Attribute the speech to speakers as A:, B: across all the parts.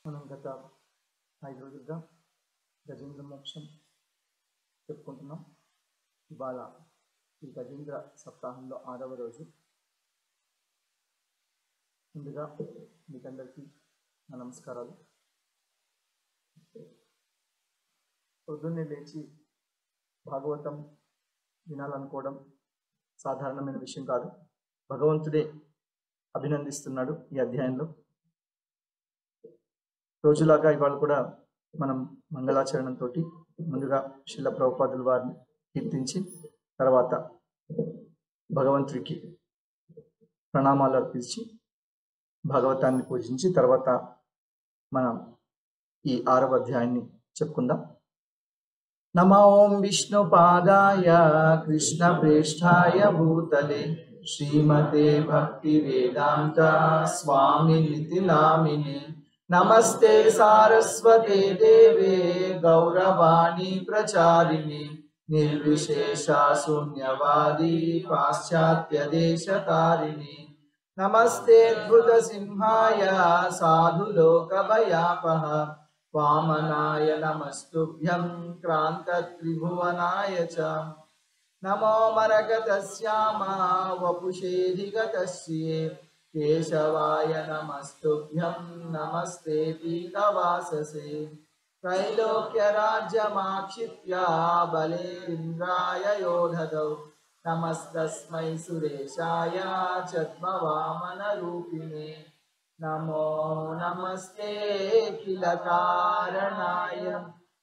A: మనం గత 5 రోజులుగా గజేంద్ర మోక్షం చెప్పుకుంటున్నాం. ఇవాళ ఈ గజేంద్ర సప్తాహంలో 6వ రోజు. ముందుగా మీకందరికీ నా నమస్కారాలు. పొద్దున్నే లేచి భాగవతం వినాలనుకోవడం సాధారణమైన విషయం కాదు. భగవంతుడే అభినందిస్తున్నాడు ఈ అధ్యాయంలో. రోజులాగా ఇవాళ కూడా మనం మంగళాచరణంతో ముందుగా శిల ప్రభుపాదుల వారిని కీర్తించి తర్వాత భగవంతుడికి ప్రణామాలు అర్పించి భాగవతాన్ని పూజించి తర్వాత మనం ఈ 6వ అధ్యాయాన్ని చెప్పుకుందాం. నమో ఓం విష్ణుపాదాయ కృష్ణ ప్రేష్ఠాయ భూతలే శ్రీమతే భక్తి వేదాంత స్వామి నితి నామినే నమస్తే సారస్వతే దేవే గౌరవాణి ప్రచారిణి నిర్విశేష శూన్యవాది పాశ్చాత్య దేశతారిణి నమస్తే అద్భుత సింహాయ సాధులోక భయాపహ వామనాయ నమస్తుభ్యం క్రాంత త్రిభువనాయ చ నమో మరగతశ్యామ వపుషేధిగతస్యే కేశవాయ నమస్తుభ్యం నమస్తే పీతవాససే त्रैलोक्य राज्यमाक्षिप्य बलेन्द्राय योधदौ नमस्तस्मै सुरेशाय छद्मवामनरूपिणे नमो नमस्ते किल कारणाय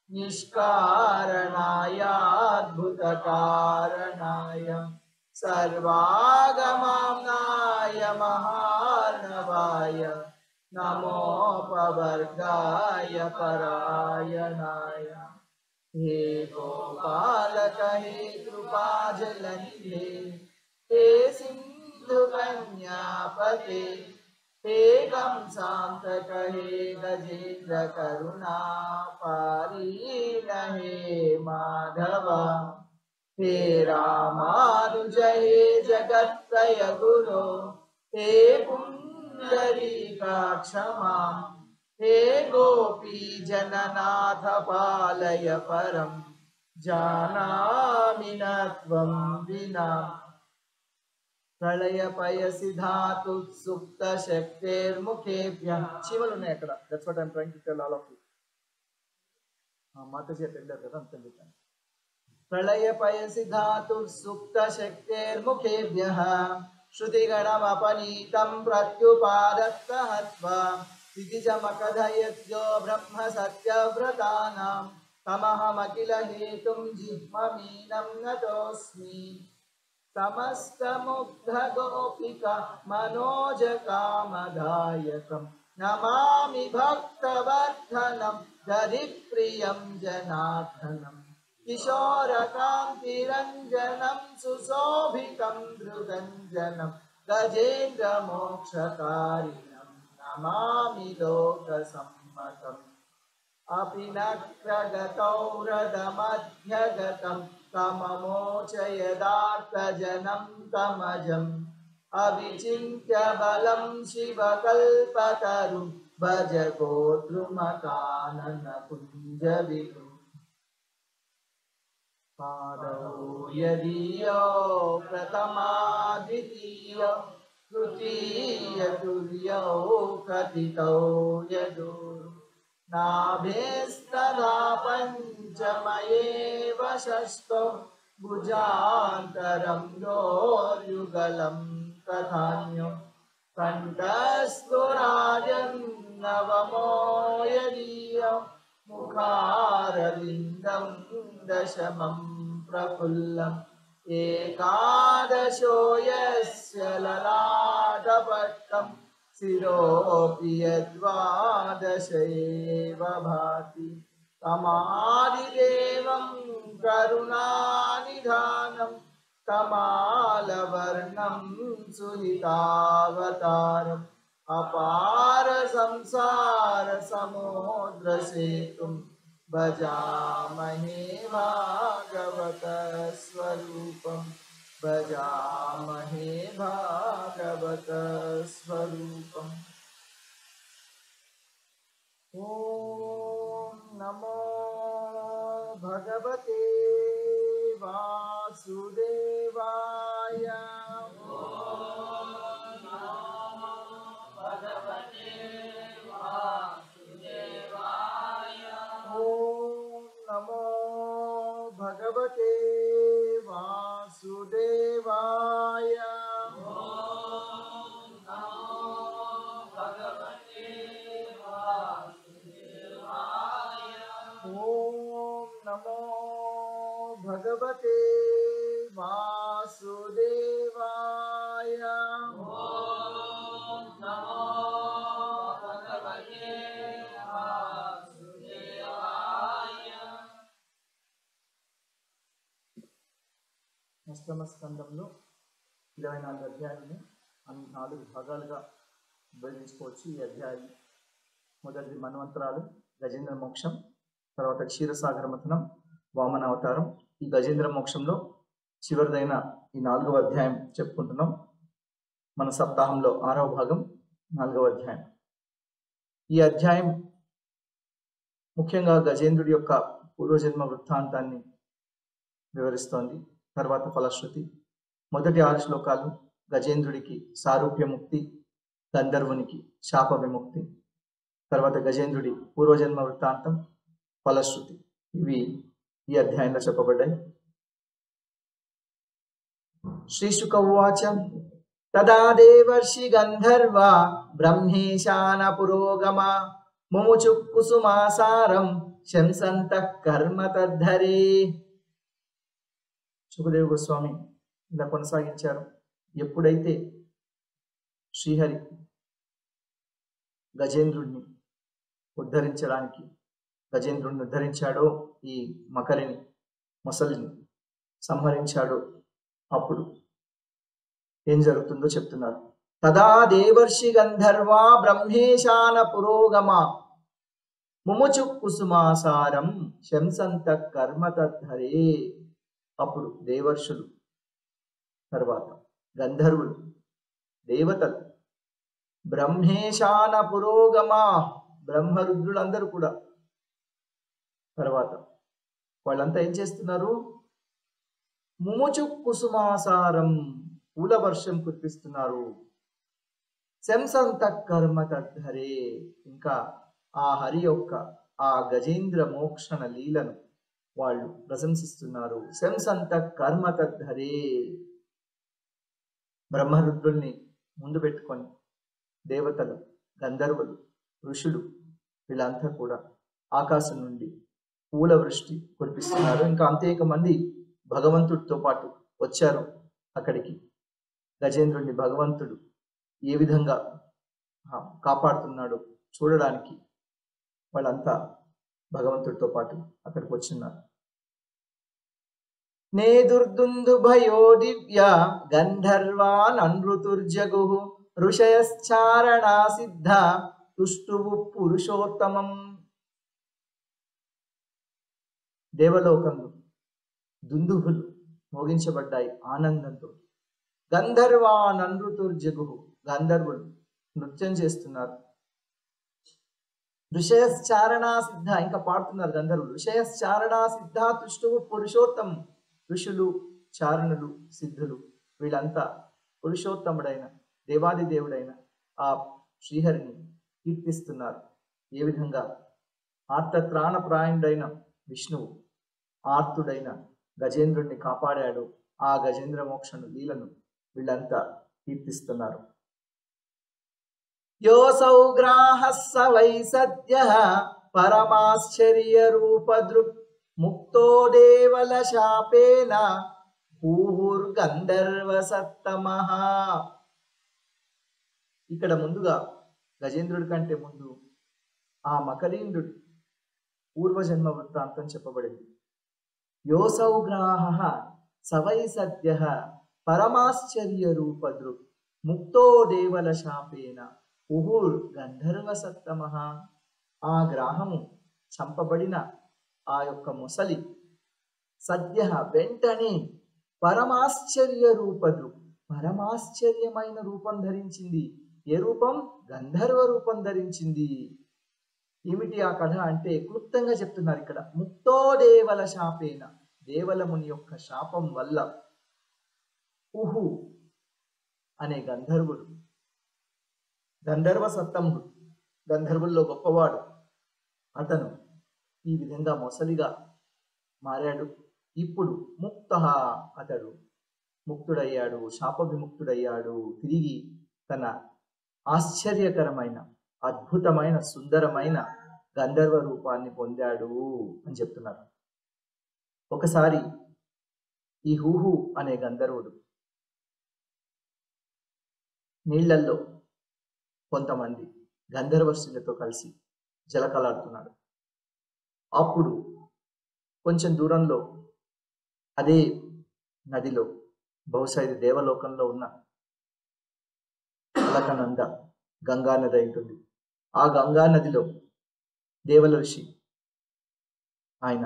A: निष्कारणाय अद्भुतकारणाय सर्वागमनाय महार्णवाय नमोपवर्गाय परायणाय हे गोपालक हे कृपाजलनिधे हे सिन्धुकन्यापते हे कंसान्तक हे गजेन्द्र करुणा पारीण हे माधव हे रामानुज हे जगत्त्रय गुरो हे क्षमां हे गोपी जननाथ पालय परं जानामि न त्वं विना प्रलयपयसि धातु सुप्त शक्तेर्मुखेभ्यः చీమలు ఉన్నాయి అక్కడ. That's what I am trying to tell all of you. Mataji వెళ్ళారు కదా అంతే. ప్రళయపయసి ధాతు సుప్త శక్తేర్ముఖేభ్యः श्रुतिगणमपनीतं प्रत्युपादत्तहत्वा दितिजमकधयद्यो ब्रह्म सत्यव्रतानां तमहमखिल हेतुं जिह्ममीनं नतोऽस्मि समस्तमुग्धगोपिका मनोजकामदायकं नमामि भक्तवर्धनं दधिप्रियं जनार्दनम् किशोरकान्तिरञ्जनं सुशोभितं धृगञ्जनं गजेन्द्रमोक्षकारिणं नमामि लोकसम्मतम् अपि नक्रगतौ रथमध्यगतं तममोचयदार्तजनं तमजम् अविचिन्त्य बलं शिवकल्पतरुं भज गोद्रुमकाननकुञ्जविभुम् पादौ यदीयो प्रथमाद्वितीयो तृतीय तुर्यौ कथितौ यदु नाभेस्तदा पञ्चमयेव षष्ठो भुजान्तरं दोर्युगलं तथान्यो कण्ठस्थुराजन्नवमो यदीयो मुखारविन्दं दशमं प्रफुल्लम् एकादशो यस्य ललाटपट्टं शिरोऽपि यद्वादश एव भाति तमादिदेवं करुणानिधानं तमालवर्णं सुहितावतारम् अपार संसार समुद्र सेतुं भजामहे भागवत स्वरूपं भजामहे भागवत स्वरूपम्. ఓం నమో భగవతే వాసుదేవాయ. ఓం నమో భగవతే వాసుదేవాయ. ఓం నమో భగవతే వాసుదేవాయ. అష్టమ స్కందంలో 24 అధ్యాయాలను 4 భాగాలుగా విభజించుకోవచ్చు. ఈ అధ్యాయం మొదటిది మన్వంతరాలు, గజేంద్ర మోక్షం, తర్వాత క్షీరసాగర మథనం, వామన అవతారం. ఈ గజేంద్ర మోక్షంలో చివరిదైన ఈ 4వ అధ్యాయం చెప్పుకుంటున్నాం. మన సప్తాహంలో 6వ భాగం 4వ అధ్యాయం. ఈ అధ్యాయం ముఖ్యంగా గజేంద్రుడి యొక్క పూర్వజన్మ వృత్తాంతాన్ని వివరిస్తోంది. తర్వాత ఫలశ్రుతి. మొదటి 6 శ్లోకాలు గజేంద్రుడికి సారూప్య ముక్తి, గంధర్వునికి శాప విముక్తి. తర్వాత గజేంద్రుడి పూర్వజన్మ వృత్తాంతం, ఫలశ్రుతి. ఇవి ఈ అధ్యాయంలో చెప్పబడ్డాయి. శ్రీశుక ఉవాచ తదా దేవర్షి గంధర్వ బ్రహ్మేశాన పురోగమ ముముచు కుసుమాసారం శంసంతః కర్మ తద్ధరే. సుఖదేవ గోస్వామి ఇలా కొనసాగించారు. ఎప్పుడైతే శ్రీహరి గజేంద్రుడిని ఉద్ధరించాడో, ఈ మకరిని మొసలిని సంహరించాడో, అప్పుడు ఏం జరుగుతుందో చెప్తున్నారు. తదా దేవర్షి గంధర్వ బ్రహ్మేశాన పురోగమ ముముచు కుసుమాసారం శంసంతః కర్మ తద్ధరే. అప్పుడు దేవర్షులు, తర్వాత గంధర్వులు, దేవతలు, బ్రహ్మేశాన పురోగమ బ్రహ్మరుద్రులందరూ కూడా, తర్వాత వాళ్ళంతా ఏం చేస్తున్నారు? ముముచు కుసుమాసారం పూల వర్షం కురిపిస్తున్నారు. శంసంతః కర్మ తద్ధరే, ఇంకా ఆ హరి యొక్క ఆ గజేంద్ర మోక్షణ లీలను వాళ్ళు ప్రశంసిస్తున్నారు. శంసంతః కర్మ తద్ధరే. బ్రహ్మరుద్రుల్ని ముందు పెట్టుకొని దేవతలు, గంధర్వులు, ఋషులు వీళ్ళంతా కూడా ఆకాశం నుండి పూల వృష్టి కురిపిస్తున్నారు. ఇంకా అంతేక మంది భగవంతుడితో పాటు వచ్చారు అక్కడికి. గజేంద్రుడిని భగవంతుడు ఏ విధంగా కాపాడుతున్నాడో చూడడానికి వాళ్ళంతా భగవంతుడితో పాటు అక్కడికి వచ్చిన్నారు. నేదుర్దుందుభయో దివ్య గంధర్వాన్ అనృతుర్జగు ఋషయశ్చారణా సిద్ధ తుష్టువు పురుషోత్తమం. దేవలోకంలో దుందుభులు మోగించబడ్డాయి ఆనందంతో. గంధర్వాన్ అనృతుర్జగు, గంధర్వులు నృత్యం చేస్తున్నారు. ఋషయశ్చారణా సిద్ధ, ఇంకా పాడుతున్నారు గంధర్వులు. ఋషయశ్చారణా సిద్ధ తుష్టువు పురుషోత్తమం. ఋషులు, చారణులు, సిద్ధులు వీళ్ళంతా పురుషోత్తముడైన దేవాది దేవుడైన ఆ శ్రీహరిని కీర్తిస్తున్నారు. ఏ విధంగా ఆర్తత్రాణప్రాయుడైన విష్ణువు ఆర్తుడైన గజేంద్రుడిని కాపాడాడు, ఆ గజేంద్ర మోక్షను లీలను వీళ్ళంతా కీర్తిస్తున్నారు. యోసౌ గ్రాహస్స వై సద్యః పరమాశ్చర్య రూపదృక్ ముక్తో దేవల శాపేన ఊహుర్గంధర్వ సత్తమః. ఇక్కడ ముందుగా గజేంద్రుడి కంటే ముందు ఆ మకరీంద్రుడి పూర్వజన్మ వృత్తాంతం చెప్పబడింది. యోసౌ గ్రాహః సవై సద్యః పరమాశ్చర్య రూపదృక్ ముక్తో దేవల శాపేన ఉహుర్ గంధర్వ సత్తమః. ఆ గ్రాహము చంపబడిన ఆ యొక్క మొసలి సద్య వెంటనే పరమాశ్చర్య రూపదృక్, పరమాశ్చర్యమైన రూపం ధరించింది. ఏ రూపం? గంధర్వ రూపం ధరించింది. ఏమిటి ఆ కథ అంటే క్లుప్తంగా చెప్తున్నారు ఇక్కడ. ముక్తో దేవల శాపేన, దేవలముని యొక్క శాపం వల్ల ఉహు అనే గంధర్వుడు, గంధర్వ సత్తముడు, గంధర్వుల్లో గొప్పవాడు, అతను ఈ విధంగా మొసలిగా మారాడు. ఇప్పుడు ముక్త, అతడు ముక్తుడయ్యాడు, శాప విముక్తుడయ్యాడు. తిరిగి తన ఆశ్చర్యకరమైన, అద్భుతమైన, సుందరమైన గంధర్వ రూపాన్ని పొందాడు అని చెప్తున్నారు. ఒకసారి ఈ హూహు అనే గంధర్వుడు నీళ్లల్లో కొంతమంది గంధర్వస్త్రీలతో కలిసి జలకలాడుతున్నాడు. అప్పుడు కొంచెం దూరంలో అదే నదిలో, బహుశా ఇది దేవలోకంలో ఉన్న అలకనంద గంగా నది ఉంటుంది. ఆ గంగా నదిలో దేవల ఋషి ఆయన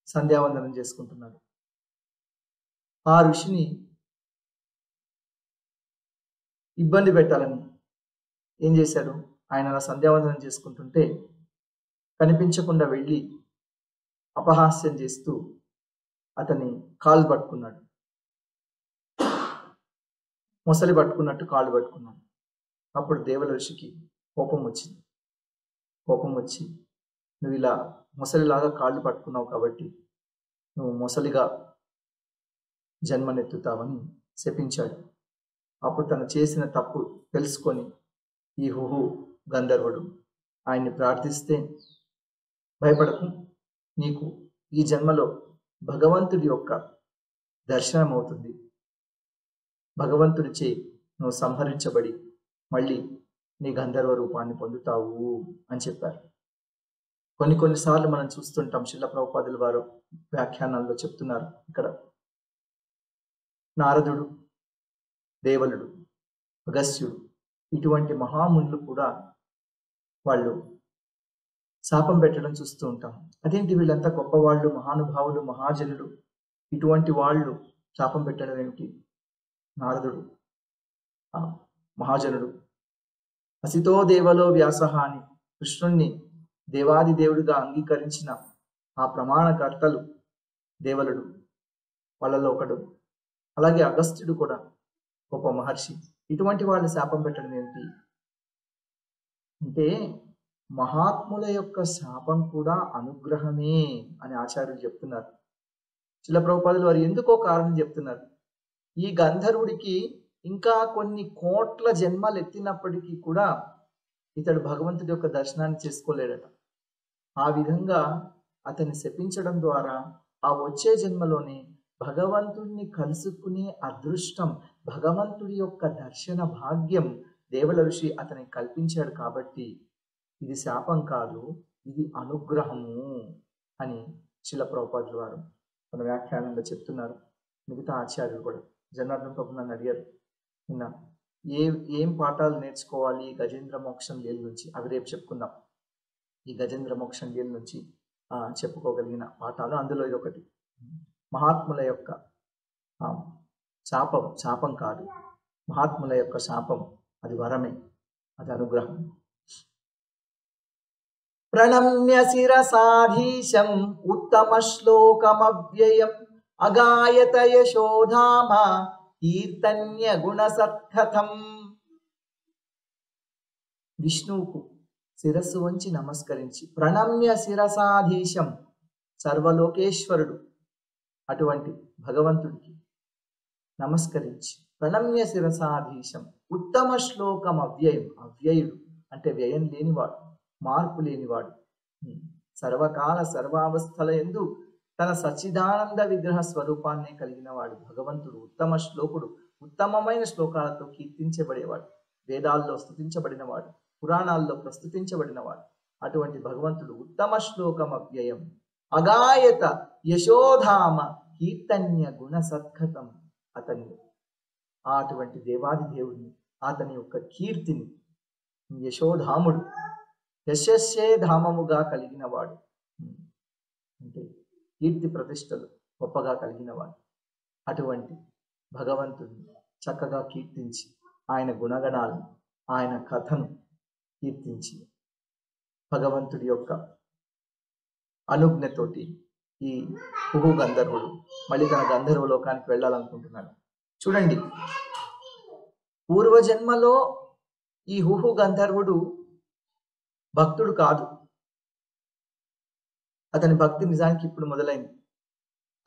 A: సంధ్యావందనం చేసుకుంటున్నాడు. ఆ ఋషిని ఇబ్బంది పెట్టాలని ఏం చేశాడు, ఆయన అలా సంధ్యావందనం చేసుకుంటుంటే కనిపించకుండా వెళ్ళి అపహాస్యం చేస్తూ అతని కాళ్ళు పట్టుకున్నాడు. మొసలి పట్టుకున్నట్టు కాళ్ళు పట్టుకున్నాడు. అప్పుడు దేవల ఋషికి కోపం వచ్చింది. కోపం వచ్చి, నువ్వు ఇలా మొసలిలాగా కాళ్ళు పట్టుకున్నావు కాబట్టి నువ్వు మొసలిగా జన్మనెత్తుతావని శపించాడు. అప్పుడు తను చేసిన తప్పు తెలుసుకొని ఈ హుహు గంధర్వుడు ఆయన్ని ప్రార్థిస్తే, భయపడకు, నీకు ఈ జన్మలో భగవంతుడి యొక్క దర్శనం అవుతుంది, భగవంతుడిచే నువ్వు సంహరించబడి మళ్ళీ నీ గంధర్వ రూపాన్ని పొందుతావు అని చెప్పారు. కొన్నిసార్లు మనం చూస్తుంటాం, శిల ప్రభుపాదుల వారు వ్యాఖ్యానాల్లో చెప్తున్నారు. ఇక్కడ నారదుడు, దేవలుడు, అగస్త్యుడు ఇటువంటి మహామునులు కూడా వాళ్ళు శాపం పెట్టడం చూస్తూ ఉంటాం. అదేంటి వీళ్ళంతా గొప్పవాళ్ళు, మహానుభావులు, మహాజనులు, ఇటువంటి వాళ్ళు శాపం పెట్టడం ఏమిటి? నారదుడు మహాజనుడు, అసితో దేవలో వ్యాస అని కృష్ణుణ్ణి దేవాది దేవుడిగా అంగీకరించిన ఆ ప్రమాణకర్తలు దేవలుడు, వాళ్ళలో ఒకడు. అలాగే అగస్త్యుడు కూడా గొప్ప మహర్షి. ఇటువంటి వాళ్ళు శాపం పెట్టడం ఏమిటి అంటే, మహాత్ముల యొక్క శాపం కూడా అనుగ్రహమే అని ఆచార్యులు చెప్తున్నారు. శిల ప్రభుపాదులు వారు ఎందుకో కారణం చెప్తున్నారు. ఈ గంధర్వుడికి ఇంకా కొన్ని కోట్ల జన్మలు ఎత్తినప్పటికీ కూడా ఇతడు భగవంతుడి యొక్క దర్శనాన్ని చేసుకోలేడట. ఆ విధంగా అతన్ని శపించడం ద్వారా ఆ వచ్చే జన్మలోనే భగవంతుడిని కలుసుకునే అదృష్టం, భగవంతుడి యొక్క దర్శన భాగ్యం దేవల ఋషి అతనికి కల్పించాడు. కాబట్టి ఇది శాపం కాదు, ఇది అనుగ్రహము అని శిల ప్రభుపాదుల వారు మన వ్యాఖ్యానంలో చెప్తున్నారు. మిగతా ఆచార్యులు కూడా. జనార్దన్ ప్రభు నన్ను అడిగారు నిన్న, ఏం పాఠాలు నేర్చుకోవాలి గజేంద్ర మోక్షం లీల నుంచి, అవి రేపు చెప్పుకుందాం. ఈ గజేంద్ర మోక్షం లీల నుంచి చెప్పుకోగలిగిన పాఠాలు, అందులో ఇది ఒకటి. మహాత్ముల యొక్క శాపం కాదు, మహాత్ముల యొక్క శాపం అది వరమే, అది అనుగ్రహం. ప్రణమ్య శిరసాధీశం ఉత్తమ శ్లోకమవ్యయం అగాయత యశోధామ కీర్తన్య గుణసత్కథం. విష్ణువుకు శిరస్సు వంచి నమస్కరించి, ప్రణమ్య శిరసాధీశం, సర్వలోకేశ్వరుడు అటువంటి భగవంతుడికి నమస్కరించి, ప్రణమ్య శిరసాధీశం ఉత్తమ శ్లోకం అవ్యయం, అవ్యయుడు అంటే వ్యయం లేనివాడు, మార్పు లేనివాడు, సర్వకాల సర్వావస్థల యందు తన సచ్చిదానంద విగ్రహ స్వరూపాన్ని కలిగిన వాడు భగవంతుడు. ఉత్తమ శ్లోకుడు, ఉత్తమమైన శ్లోకాలతో కీర్తించబడేవాడు, వేదాల్లో స్తుతించబడినవాడు, పురాణాల్లో ప్రస్తుతించబడినవాడు. అటువంటి భగవంతుడు ఉత్తమ శ్లోకం అవ్యయం అగాయత యశోధామ కీర్తన్య గుణ సత్కథం. అతన్ని, అటువంటి దేవాది దేవుడిని, అతని యొక్క కీర్తిని, యశోధాముడు, యశస్సే ధామముగా కలిగిన వాడు అంటే కీర్తి ప్రతిష్టలు గొప్పగా కలిగిన వాడు. అటువంటి భగవంతుడిని చక్కగా కీర్తించి, ఆయన గుణగణాలను, ఆయన కథను కీర్తించి భగవంతుడి యొక్క అనుజ్ఞతోటి ఈ కుహు గంధర్వుడు మళ్ళీ తన గంధర్వ లోకానికి వెళ్ళాలనుకుంటున్నాడు. చూడండి, పూర్వజన్మలో ఈ హుహు గంధర్వుడు భక్తుడు కాదు. అతని భక్తి నిజానికి ఇప్పుడు మొదలైంది.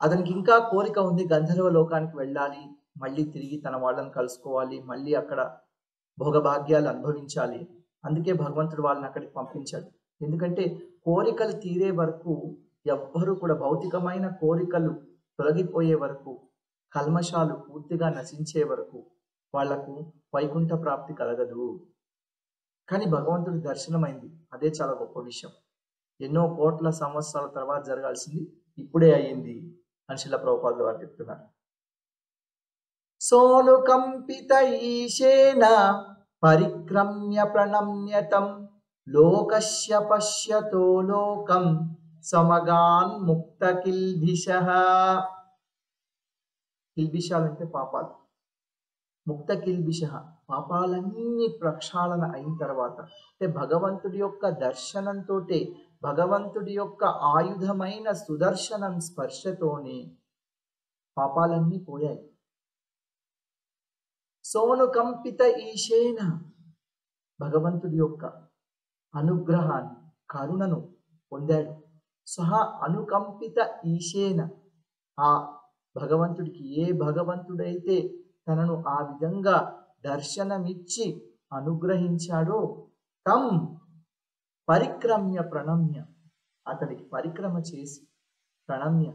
A: అతనికి ఇంకా కోరిక ఉంది, గంధర్వ లోకానికి వెళ్ళాలి, మళ్ళీ తిరిగి తన వాళ్ళని కలుసుకోవాలి, మళ్ళీ అక్కడ భోగభాగ్యాలు అనుభవించాలి. అందుకే భగవంతుడు వాళ్ళని అక్కడికి పంపించాడు. ఎందుకంటే కోరికలు తీరే వరకు ఎవ్వరూ కూడా, భౌతికమైన కోరికలు తొలగిపోయే వరకు, కల్మషాలు పూర్తిగా నశించే వరకు వాళ్లకు వైకుంఠ ప్రాప్తి కలగదు. కానీ భగవంతుడి దర్శనమైంది, అదే చాలా గొప్ప విషయం. ఎన్నో కోట్ల సంవత్సరాల తర్వాత జరగాల్సింది ఇప్పుడే అయ్యింది అని శ్రీల ప్రభుపాదుల వారు చెప్తున్నారు. సోనుకంపిత ఈశేన పరిక్రమ్య ప్రణమ్యతం లోకస్య పశ్యతో లోకం సమగాన్ ముక్త కిల్భిషః. కిల్భిషాలంటే పాపాలు. ముక్త కిల్భిషః, పాపాలన్నీ ప్రక్షాళన అయిన తర్వాత, అంటే భగవంతుడి యొక్క దర్శనంతో, భగవంతుడి యొక్క ఆయుధమైన సుదర్శనం స్పర్శతోనే పాపాలన్నీ పోయాయి. సోనుకంపిత ఈశేన, భగవంతుడి యొక్క అనుగ్రహాన్ని, కరుణను పొందాడు. సహా అనుకంపిత ఈశేన, ఆ భగవంతుడికి, ఏ భగవంతుడైతే తనను ఆ విధంగా దర్శనమిచ్చి అనుగ్రహించాడో, తం పరిక్రమ్య ప్రణమ్య, అతడికి పరిక్రమ చేసి, ప్రణమ్య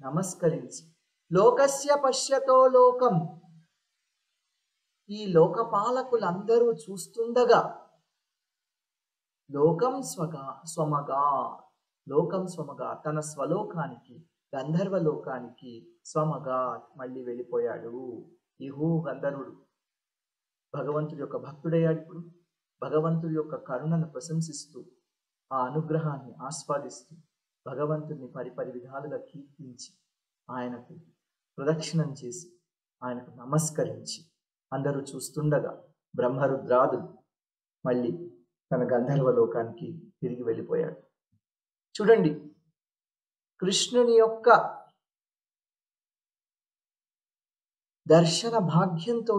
A: నమస్కరించి, లోకస్య పశ్యతో లోకం, ఈ లోకపాలకులందరూ చూస్తుండగా, లోకం స్వమగా, లోకం స్వమగా, తన స్వలోకానికి, గంధర్వ లోకానికి స్వమగా మళ్ళీ వెళ్ళిపోయాడు. ఈ హూ గంధర్వుడు భగవంతుడి యొక్క భక్తుడయ్యాడు. ఇప్పుడు భగవంతుడి యొక్క కరుణను ప్రశంసిస్తూ, ఆ అనుగ్రహాన్ని ఆస్వాదిస్తూ, భగవంతుడిని పరిపరి విధాలుగా కీర్తించి, ఆయనకు ప్రదక్షిణం చేసి, ఆయనకు నమస్కరించి, అందరూ చూస్తుండగా బ్రహ్మరుద్రాదులు మళ్ళీ తన గంధర్వ లోకానికి తిరిగి వెళ్ళిపోయాడు. చూడండి, కృష్ణుని యొక్క దర్శన భాగ్యంతో,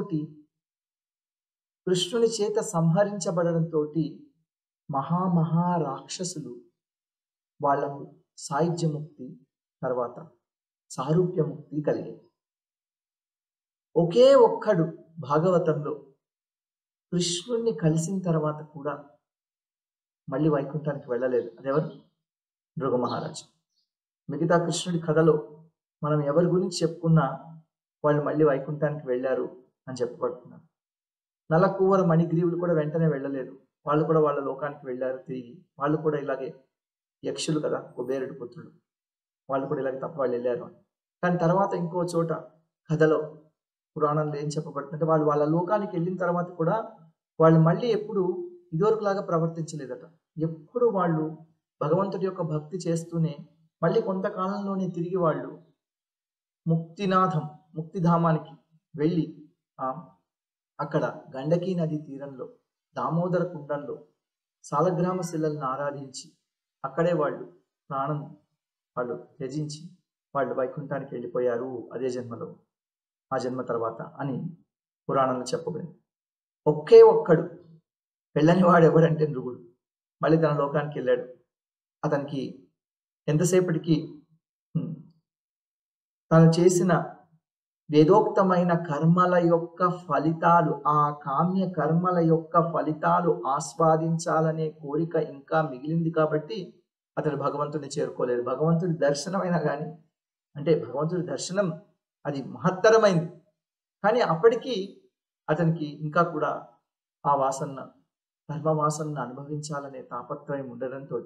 A: కృష్ణుని చేత సంహరించబడడంతో మహామహా రాక్షసులు వాళ్లకు సాయుధ్యముక్తి, తర్వాత సారూప్యముక్తి కలిగాయి. ఒకే ఒక్కడు భాగవతంలో కృష్ణుణ్ణి కలిసిన తర్వాత కూడా మళ్ళీ వైకుంఠానికి వెళ్ళలేదు. అదెవరు? భృగు మహారాజు. మిగతా కృష్ణుడి కథలో మనం ఎవరి గురించి చెప్పుకున్నా వాళ్ళు మళ్ళీ వైకుంఠానికి వెళ్ళారు అని చెప్పబడుతున్నారు. నలకూవర మణిగ్రీవులు కూడా వెంటనే వెళ్ళలేదు, వాళ్ళు కూడా వాళ్ళ లోకానికి వెళ్ళారు తిరిగి. వాళ్ళు కూడా ఇలాగే యక్షులు కదా, కుబేరుడి పుత్రులు, వాళ్ళు కూడా ఇలాగే తప్ప వాళ్ళు వెళ్ళారు. కానీ తర్వాత ఇంకో చోట కథలో, పురాణంలో ఏం చెప్పబడుతుందంటే, వాళ్ళు వాళ్ళ లోకానికి వెళ్ళిన తర్వాత కూడా వాళ్ళు మళ్ళీ ఎప్పుడు ఇదివరకులాగా ప్రవర్తించలేదట. ఎప్పుడు వాళ్ళు భగవంతుడి యొక్క భక్తి చేస్తూనే మళ్ళీ కొంతకాలంలోనే తిరిగి వాళ్ళు ముక్తిధామానికి వెళ్ళి, అక్కడ గండకీ నది తీరంలో, దామోదర కుండంలో సాలగ్రామ శిలలను ఆరాధించి, అక్కడే వాళ్ళు ప్రాణం త్యజించి వాళ్ళు వైకుంఠానికి వెళ్ళిపోయారు అదే జన్మలో, ఆ జన్మ తర్వాత అని పురాణంలో చెప్పబడింది. ఒకే ఒక్కడు వెళ్ళని వాడు ఎవడంటే నృగుడు. మళ్ళీ తన లోకానికి వెళ్ళాడు. అతనికి ఎంతసేపటికి తను చేసిన వేదోక్తమైన కర్మల యొక్క ఫలితాలు, ఆ కామ్య కర్మల యొక్క ఫలితాలు ఆస్వాదించాలనే కోరిక ఇంకా మిగిలింది కాబట్టి అతడు భగవంతుడిని చేరుకోలేదు. భగవంతుడి దర్శనమైనా కానీ, అంటే భగవంతుడి దర్శనం అది మహత్తరమైంది, కానీ అప్పటికీ అతనికి ఇంకా కూడా ఆ ధర్మ వాసనను అనుభవించాలనే తాపత్రయం ఉండడంతో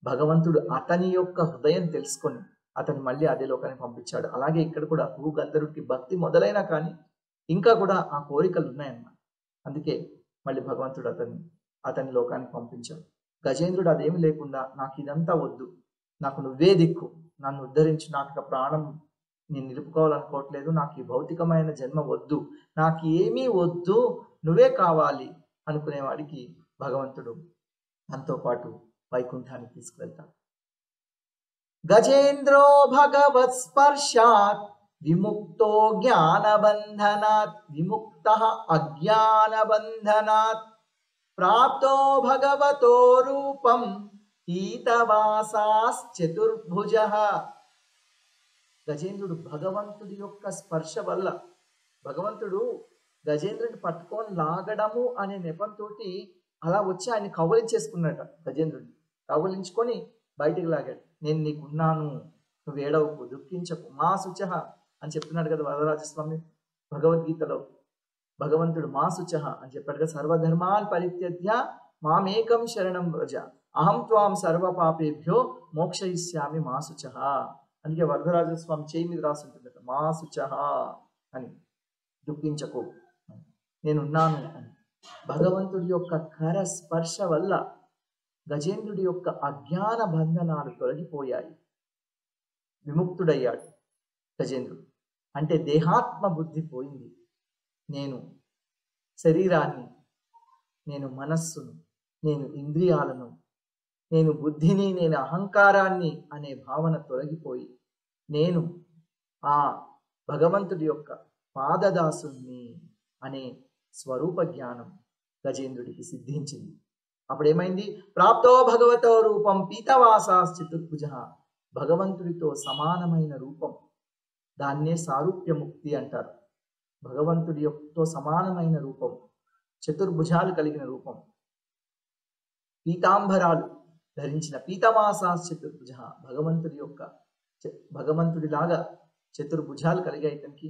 A: భగవంతుడు అతని యొక్క హృదయం తెలుసుకొని అతను మళ్ళీ అదే లోకానికి పంపించాడు. అలాగే ఇక్కడ కూడా భూ గంధర్వుడికి భక్తి మొదలైనా కానీ ఇంకా కూడా ఆ కోరికలు ఉన్నాయన్నమాట. అందుకే మళ్ళీ భగవంతుడు అతని లోకానికి పంపించాడు. గజేంద్రుడు అదేమి లేకుండా, నాకు ఇదంతా వద్దు, నాకు నువ్వే దిక్కు, నన్ను ఉద్ధరించి, నాకు ప్రాణం నేను నిలుపుకోవాలనుకోవట్లేదు, నాకు ఈ భౌతికమైన జన్మ వద్దు, నాకు ఏమీ వద్దు, నువ్వే కావాలి అనుకునేవాడికి భగవంతుడు తనతో పాటు వైకుంఠానికి తీసుకువెళ్తాడు. గజేంద్రో భగవత్ స్పర్శాత్ విముక్తో జ్ఞానబంధనాత్ విముక్తః అజ్ఞానబంధనాత్ ప్రాప్తో భగవతో రూపం పీతవాసాశ్చతుర్భుజః. గజేంద్రుడు భగవంతుడి యొక్క స్పర్శ వల్ల, భగవంతుడు గజేంద్రుడిని పట్టుకొని లాగడము అనే నెపంతో అలా వచ్చి ఆయన కౌగిలించేసుకున్నట. గజేంద్రుడిని కౌగిలించుకొని బయటికి లాగాడు. నేను నీకున్నాను, నువ్వు ఏడవకు, దుఃఖించకు, మా శుచః అని చెప్తున్నాడు కదా వరదరాజస్వామి భగవద్గీతలో. భగవంతుడు మా శుచః అని చెప్పాడు కదా. సర్వధర్మాన్ పరిత్యజ్య మామేకం శరణం వ్రజ అహం త్వాం సర్వ పాపేభ్యో మోక్షయిష్యామి మా శుచః. అందుకే వరదరాజస్వామి చేయి మీద రాసి ఉంటుందట మా శుచః అని, దుఃఖించకు, నేనున్నాను అని. భగవంతుడి యొక్క కర స్పర్శ వల్ల గజేంద్రుడి యొక్క అజ్ఞాన బంధనాలు తొలగిపోయాయి. విముక్తుడయ్యాడు గజేంద్రుడు. అంటే దేహాత్మ బుద్ధి పోయింది. నేను శరీరాన్ని, నేను మనస్సును, నేను ఇంద్రియాలను, నేను బుద్ధిని, నేను అహంకారాన్ని అనే భావన తొలగిపోయి నేను ఆ భగవంతుడి యొక్క పాదదాసుని అనే స్వరూప జ్ఞానం గజేంద్రుడికి సిద్ధించింది. అప్పుడేమైంది? ప్రాప్తో భగవతో రూపం పీతవాసాశ్చతుర్భుజః. భగవంతుడితో సమానమైన రూపం, దాన్నే సారూప్యముక్తి అంటారు. భగవంతుడి యొక్కతో సమానమైన రూపం, చతుర్భుజాలు కలిగిన రూపం, పీతాంబరాలు ధరించిన పీతవాసాశ్చతుర్భుజః. భగవంతుడిలాగా చతుర్భుజాలు కలిగాయి ఇతనికి.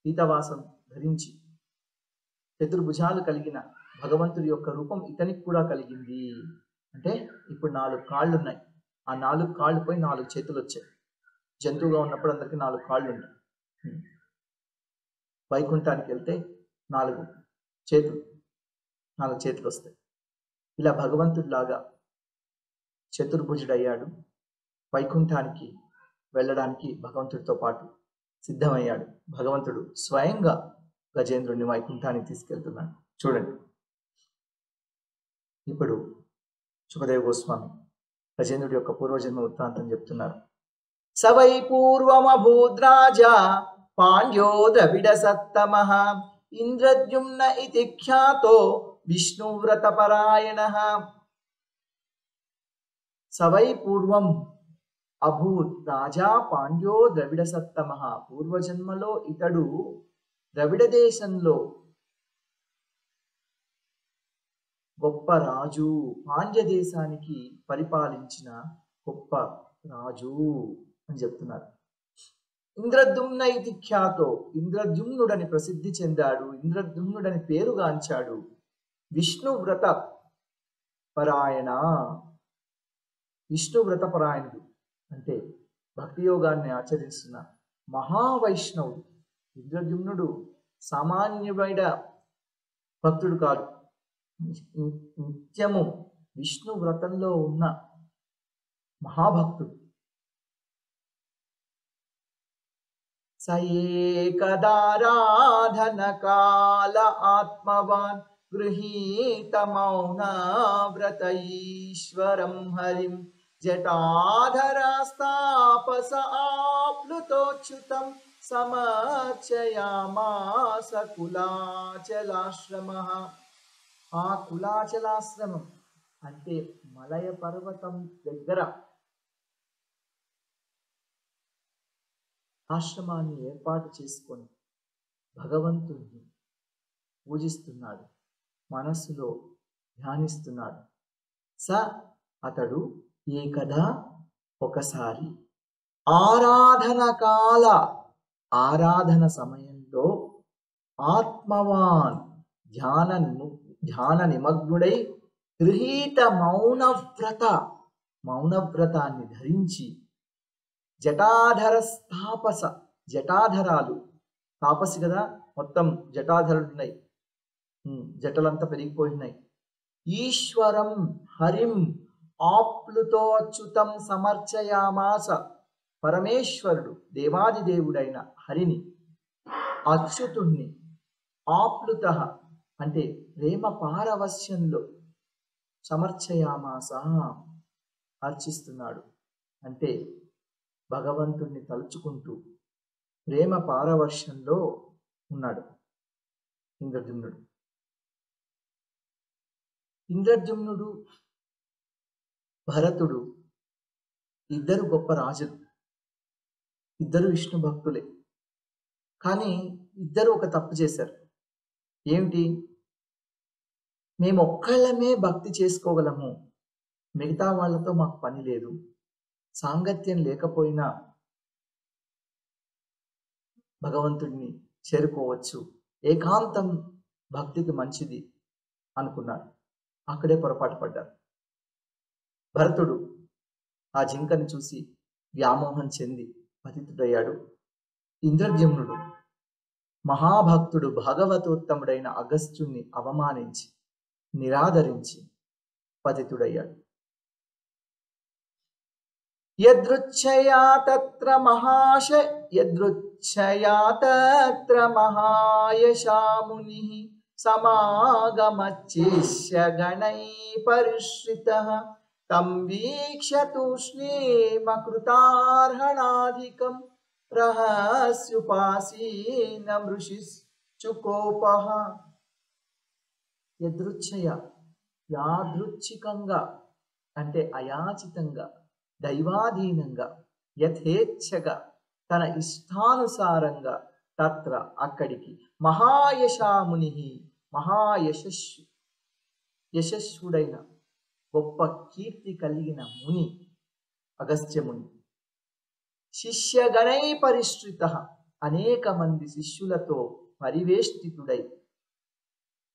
A: పీతవాసం ధరించి చతుర్భుజాలు కలిగిన భగవంతుడి యొక్క రూపం ఇతనికి కూడా కలిగింది. అంటే ఇప్పుడు 4 కాళ్ళు ఉన్నాయి. ఆ 4 కాళ్ళు పోయి 4 చేతులు వచ్చాయి. జంతువుగా ఉన్నప్పుడు అందరికి 4 కాళ్ళు ఉంటాయి. వైకుంఠానికి వెళ్తే 4 చేతులు వస్తాయి. ఇలా భగవంతుడిలాగా చతుర్భుజుడయ్యాడు. వైకుంఠానికి వెళ్ళడానికి భగవంతుడితో పాటు సిద్ధమయ్యాడు. భగవంతుడు స్వయంగా గజేంద్రుడిని వైకుంఠానికి తీసుకెళ్తున్నాడు. చూడండి, ఇప్పుడు సుఖదేవ గోస్వామి గజేంద్రుడి యొక్క పూర్వజన్మ వృత్తాంతం చెప్తున్నారు. సవై పూర్వమభూద్రాజ పాండ్యో ద్రవిడ సత్తమః ఇంద్రద్యుమ్న ఇతి ఖ్యాతో విష్ణువ్రతపరాయణః. సవై పూర్వం అభూత్ రాజా పాండ్యో ద్రవిడ సత్తమః. పూర్వజన్మలో ఇతడు ద్రవిడ దేశంలో గొప్ప రాజు, పాండ్య దేశానికి పరిపాలించిన గొప్ప రాజు అని చెప్తున్నారు. ఇంద్రద్యుమ్న ఇతి ఖ్యాతో, ఇంద్రద్యుమ్నుడని ప్రసిద్ధి చెందాడు, ఇంద్రద్యుమ్నుడని పేరుగాంచాడు. విష్ణువ్రత పరాయణ, విష్ణువ్రత పరాయణుడు అంటే భక్తి యోగాన్ని ఆచరిస్తున్న మహావైష్ణవుడు. ఇంద్రద్యుమ్నుడు సామాన్యమైన భక్తుడు కాదు, నిత్యము విష్ణు వ్రతంలో ఉన్న మహాభక్తుడు. సయేకదారాధన కాల ఆత్మవాన్ గృహీత మౌన వ్రత ఈశ్వరం హరిం జటాధరాస్తాపస ఆప్లుతోచ్యుతం సమర్చయామాస కులాచలాశ్రమః. ఆ కులాచలాశ్రమం అంటే మలయ పర్వతం దగ్గర ఆశ్రమాన్ని ఏర్పాటు చేసుకొని భగవంతుడిని పూజిస్తున్నాడు, మనస్సులో ధ్యానిస్తున్నాడు. అతడు ఏకదా ఒకసారి ఆరాధన సమయంలో ఆత్మవాన్ ధ్యాన నిమగ్నుడై గృహీత మౌనవ్రతాన్ని ధరించి జటాధర తాపస, జటాధరాలు తాపసి కదా, మొత్తం జటాధరులు ఉన్నాయి, జటలంతా పెరిగిపోయినాయి. ఈశ్వరం హరిం ఆప్లుతో అచ్యుతం సమర్చయామాస. పరమేశ్వరుడు దేవాదిదేవుడైన హరిని, అచ్యుతుణ్ణి, ఆప్లుత అంటే ప్రేమ పారవస్యంలో, సమర్చయామాస అర్చిస్తున్నాడు. అంటే భగవంతుణ్ణి తలుచుకుంటూ ప్రేమ పారవర్షంలో ఉన్నాడు ఇంద్రద్యుమ్నుడు. ఇంద్రద్యుమ్నుడు, భరతుడు ఇద్దరు గొప్ప రాజులు, ఇద్దరు విష్ణు భక్తులే. కానీ ఇద్దరు ఒక తప్పు చేశారు. ఏమిటి? మేము ఒక్కళ్ళమే భక్తి చేసుకోగలము, మిగతా వాళ్ళతో మాకు పని లేదు, సాంగత్యం లేకపోయినా భగవంతుడిని చేరుకోవచ్చు, ఏకాంతం భక్తికి మంచిది అనుకున్నారు. అక్కడే పొరపాటు పడ్డారు. భరతుడు ఆ జింకను చూసి వ్యామోహం చెంది పతితుడయ్యాడు. ఇంద్రద్యుమ్నుడు మహాభక్తుడు భాగవతోత్తముడైన అగస్త్యుణ్ణి అవమానించి నిరాదరించి పతితుడయ్యాడు. యదృచ్ఛయా తత్ర మహాయశాముని సమాగమచ్చిష్య గణై పరిశ్రితః తం వీక్ష్య తూష్ణీమకృతార్హణాధికం రహస్యుపాసీన మృషిశ్చుకోపః. యదృచ్ఛయ, యాదృచ్ఛికంగా అంటే అయాచితంగా, దైవాధీనంగా, యథేచ్ఛగా, తన ఇష్టానుసారంగా, తత్ర అక్కడికి, మహాయశాముని, యశస్సుడైన గొప్ప కీర్తి కలిగిన ముని అగస్త్యముని, శిష్యగణై పరిశ్రిత, అనేక మంది శిష్యులతో పరివేష్టితుడై,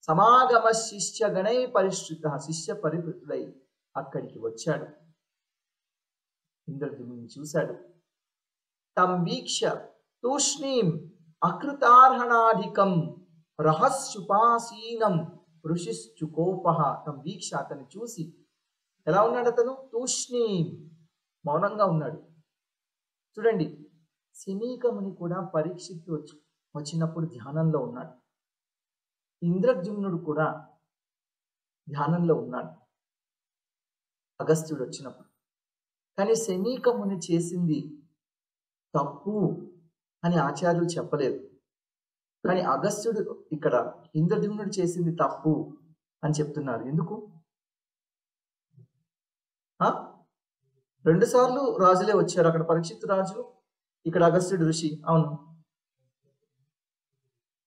A: సమాగమ శిష్యగణై పరిశ్రిత, శిష్య పరివృతుడై అక్కడికి వచ్చాడు. ఇంద్రద్యుమ్నుని చూశాడు. తం వీక్ష తూష్ణీం అకృతార్హణాధికం రహస్యుపాసీనం ఋషిశ్చుకోపః. తం వీక్ష, అతన్ని చూసి ఎలా ఉన్నాడు అతను? తూష్ణీం, మౌనంగా ఉన్నాడు. చూడండి, శమీకముని కూడా పరీక్షిత్తు వచ్చినప్పుడు ధ్యానంలో ఉన్నాడు. ఇంద్రద్యుమ్నుడు కూడా ధ్యానంలో ఉన్నాడు అగస్త్యుడు వచ్చినప్పుడు. కానీ శమీకముని చేసింది తప్పు అని ఆచార్యులు చెప్పలేదు. కానీ అగస్త్యుడు ఇక్కడ ఇంద్రద్యుమ్నుడు చేసింది తప్పు అని చెప్తున్నారు. ఎందుకు? 2 సార్లు రాజులే వచ్చారు. అక్కడ పరీక్షిత్తు రాజు, ఇక్కడ అగస్త్యుడు ఋషి. అవును,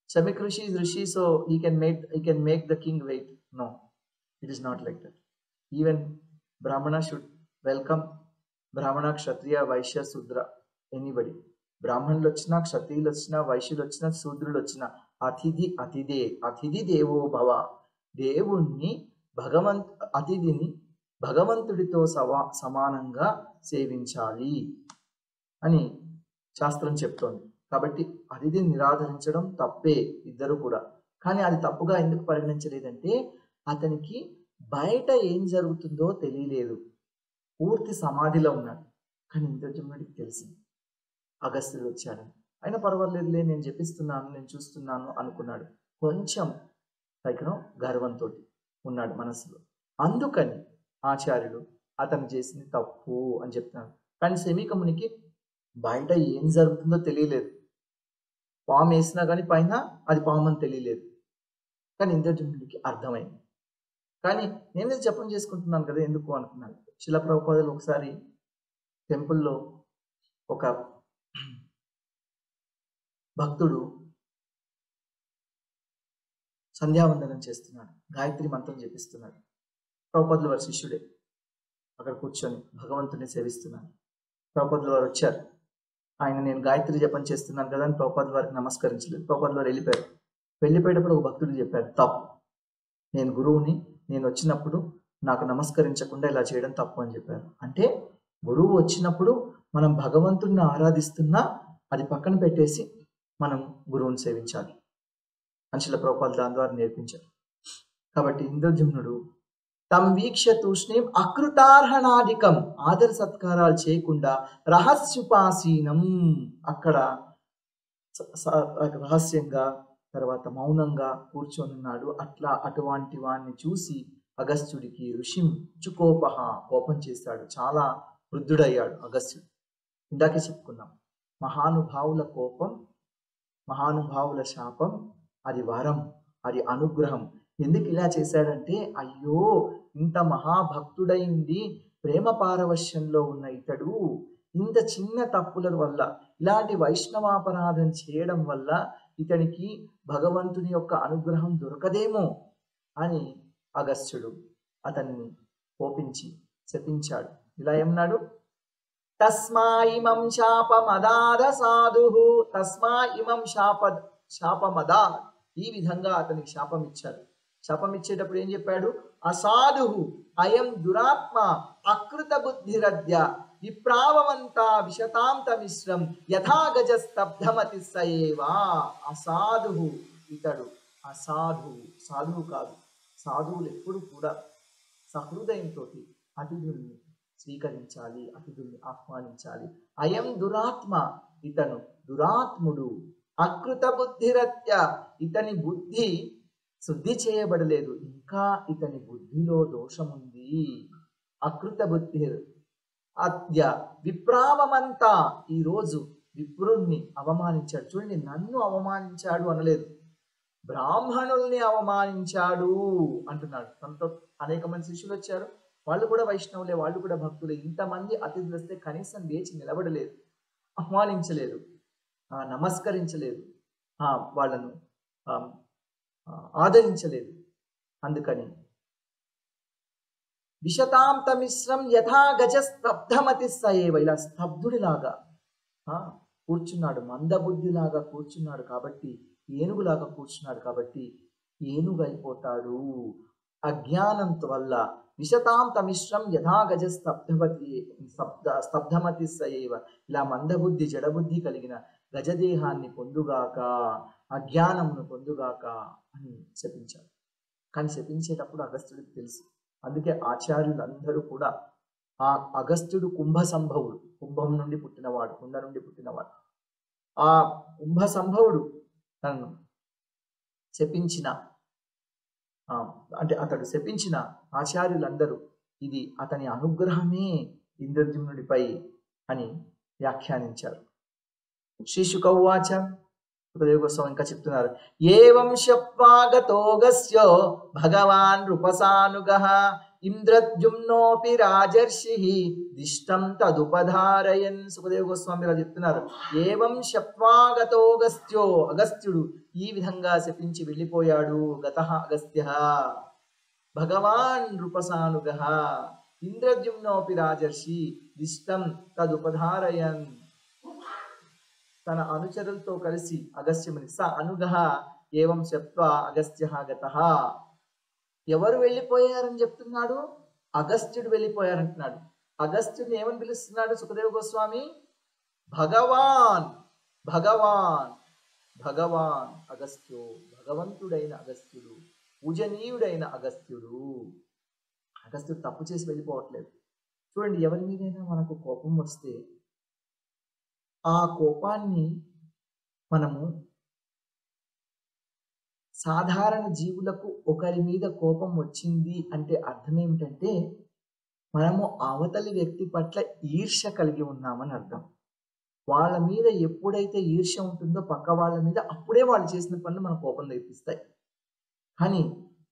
A: Shamik Rishi is Rishi, so he can make the king wait. No, it is not like that. Even Brahmana should welcome Brahmana, Kshatriya, Vaishya, Sudra, anybody. బ్రాహ్మణులు వచ్చినా, క్షత్రియులు వచ్చినా, వైశ్యులు వచ్చినా, శూద్రులు వచ్చినా, అతిథి దేవో భవ. దేవుణ్ణి అతిథిని భగవంతుడితో సమానంగా సేవించాలి అని శాస్త్రం చెప్తోంది. కాబట్టి అతిథిని నిరాదరించడం తప్పే, ఇద్దరు కూడా. కానీ అది తప్పుగా ఎందుకు పరిగణించలేదంటే అతనికి బయట ఏం జరుగుతుందో తెలియలేదు, పూర్తి సమాధిలో ఉన్నాడు. కానీ ఇంద్రద్యుమ్నుడికి తెలిసింది అగస్త్యుడు వచ్చాడని. అయినా పర్వాలేదులే, నేను చెప్పిస్తున్నాను, నేను చూస్తున్నాను అనుకున్నాడు. కొంచెం గర్వంతో ఉన్నాడు మనసులో. అందుకని ఆచార్యుడు అతను చేసింది తప్పు అని చెప్తున్నాడు. కానీ శమీకమునికి బయట ఏం జరుగుతుందో తెలియలేదు. పాము వేసినా కానీ పైన అది పాము అని తెలియలేదు. కానీ ఇంద్రద్యుమ్నుడికి అర్థమైంది. కానీ నేనే జపం చేసుకుంటున్నాను కదా ఎందుకు అనుకున్నాను. శిలా ప్రభుపాదులు ఒకసారి టెంపుల్లో ఒక భక్తుడు సంధ్యావందనం చేస్తున్నాడు, గాయత్రి మంత్రం జపిస్తున్నాడు. ప్రభుపాదులు వారి శిష్యుడే అక్కడ కూర్చొని భగవంతుని సేవిస్తున్నాడు. ప్రభుపాదులు వారు వచ్చారు. ఆయన నేను గాయత్రి జపం చేస్తున్నాను కదా అని ప్రభుపాదులు వారికి నమస్కరించలేదు. ప్రభుపాదులు వారు వెళ్ళిపోయారు. వెళ్ళిపోయేటప్పుడు ఒక భక్తుడు చెప్పారు, తప్పు, నేను గురువుని, నేను వచ్చినప్పుడు నాకు నమస్కరించకుండా ఇలా చేయడం తప్పు అని చెప్పారు. అంటే గురువు వచ్చినప్పుడు మనం భగవంతుడిని ఆరాధిస్తున్నా అది పక్కన పెట్టేసి మనం గురువుని సేవించాలి అని శిలా ప్రభుపాదులు దాని ద్వారా నేర్పించారు. కాబట్టి ఇంద్రద్యుమ్నుడు తం వీక్ష తూష్ణీం అకృతార్హణాధికం, ఆదర సత్కారాలు చేయకుండా రహస్యుపాసీనం, అక్కడ రహస్యంగా తర్వాత మౌనంగా కూర్చొని ఉన్నాడు. అటువంటి వాడిని చూసి అగస్త్యుడికి ఋషిం చుకోపహ కోపం చేశాడు. చాలా వృద్ధుడయ్యాడు అగస్త్యుడు. ఇందాకే చెప్పుకున్నాం, మహానుభావుల కోపం, మహానుభావుల శాపం అది వరం, అది అనుగ్రహం. ఎందుకు ఇలా చేశాడంటే, అయ్యో ఇంత మహాభక్తుడై ఉండి ప్రేమ పారవశ్యంలో ఉన్న ఇతడు ఇంత చిన్న తప్పుల వల్ల, ఇలాంటి వైష్ణవాపరాధం చేయడం వల్ల ఇతనికి భగవంతుని యొక్క అనుగ్రహం దొరకదేమో అని అగస్త్యుడు అతన్ని కోపించి శపించాడు. ఇలా ఏమన్నాడు, తస్మా ఇమం శాపమదాద సాధు, తస్మా ఇమం శాపమదా. ఈ విధంగా అతనికి శాపం ఇచ్చారు. శాపం ఇచ్చేటప్పుడు ఏం చెప్పాడు, అసాధు అయం దురాత్మ అకృత బుద్ధిరద్య విప్రావమంత విశతాంత మిశ్రం యథా గజ స్తబ్ధమతి సయేవా. అసాధు ఇతడు, అసాధువు, సాధువు కాదు. సాధువులు ఎప్పుడు కూడా సహృదయంతో అతిథుల్ని స్వీకరించాలి, అతిథుల్ని ఆహ్వానించాలి. అయం దురాత్మ, ఇతను దురాత్ముడు. అకృత బుద్ధిరత్య, ఇతని బుద్ధి శుద్ధి చేయబడలేదు, ఇంకా ఇతని బుద్ధిలో దోషముంది. అకృత బుద్ధి అత్య విప్రావమంతా, ఈరోజు విప్రుణ్ణి అవమానించాడు. చూడండి, నన్ను అవమానించాడు అనలేదు, బ్రాహ్మణుల్ని అవమానించాడు అంటున్నాడు. తనతో అనేక మంది శిష్యులు వచ్చారు, వాళ్ళు కూడా వైష్ణవులే, వాళ్ళు కూడా భక్తులే. ఇంతమంది అతిథులు వస్తే కనీసం లేచి నిలబడలేదు, ఆహ్వానించలేదు, నమస్కరించలేదు, వాళ్ళను ఆదరించలేదు. అందుకని విశతాంత మిశ్రం యథా గజ స్తబ్ధమతి సయేవ, ఇలా స్తబ్దుడిలాగా కూర్చున్నాడు, మందబుద్ధిలాగా కూర్చున్నాడు కాబట్టి, ఏనుగులాగా కూర్చున్నాడు కాబట్టి ఏనుగైపోతాడు అజ్ఞానంతో వల్ల. విశతాంత మిశ్రం యథా గజ స్తబ్ధమతి సయేవ, ఇలా మందబుద్ధి జడబుద్ధి కలిగిన గజదేహాన్ని పొందుగాక, అజ్ఞానమును పొందుగాక అని శపించాడు. కానీ శపించేటప్పుడు అగస్త్యుడికి తెలుసు. అందుకే ఆచార్యులందరూ కూడా ఆ అగస్త్యుడు కుంభ సంభవుడు, కుంభం నుండి పుట్టినవాడు, కుండ నుండి పుట్టినవాడు. ఆ కుంభ సంభవుడు తనను శపించిన, అంటే అతడు శపించిన ఆచార్యులందరూ ఇది అతని అనుగ్రహమే ఇంద్రద్యుమ్నుడిపై అని వ్యాఖ్యానించారు. శ్రీ శుక ఉవాచ, సుఖదేవ గోస్వామి ఇంకా చెప్తున్నారు, ఏవం శప్వాగతోగస్యో భగవాన్ నృపసానుగః ఇంద్రద్యుమ్నోపి రాజర్షి దిష్టం తదుపధారయన్. సుఖదేవ గోస్వామి ఇలా చెప్తున్నారు, ఏవం శప్వాగతోగస్త్యో, అగస్త్యుడు ఈ విధంగా శపించి వెళ్ళిపోయాడు. గతః అగస్త్యః భగవాన్ నృపసానుగః ఇంద్రద్యుమ్నోపి రాజర్షి దిష్టం తదుపధారయన్. తన అనుచరులతో కలిసి అగస్త్యముని స అనుగః ఏవం శప్త్వా అగస్త్యః గతః. ఎవరు వెళ్ళిపోయారని చెప్తున్నాడు, అగస్త్యుడు వెళ్ళిపోయారంటున్నాడు. అగస్త్యుడిని ఏమని పిలుస్తున్నాడు సుఖదేవ గోస్వామి, భగవాన్, భగవాన్, భగవాన్ అగస్త్యో, భగవంతుడైన అగస్త్యుడు, పూజనీయుడైన అగస్త్యుడు. అగస్త్యుడు తప్పు చేసి వెళ్ళిపోవట్లేదు. చూడండి, ఎవరి మీదైనా మనకు కోపం వస్తే ఆ కోపాన్ని మనము, సాధారణ జీవులకు ఒకరి మీద కోపం వచ్చింది అంటే అర్థం ఏమిటంటే మనము అవతలి వ్యక్తి పట్ల ఈర్ష్య కలిగి ఉన్నామని అర్థం. వాళ్ళ మీద ఎప్పుడైతే ఈర్ష్య ఉంటుందో పక్క వాళ్ళ మీద, అప్పుడే వాళ్ళు చేసిన పనులు మన కోపం తెప్పిస్తాయి. కానీ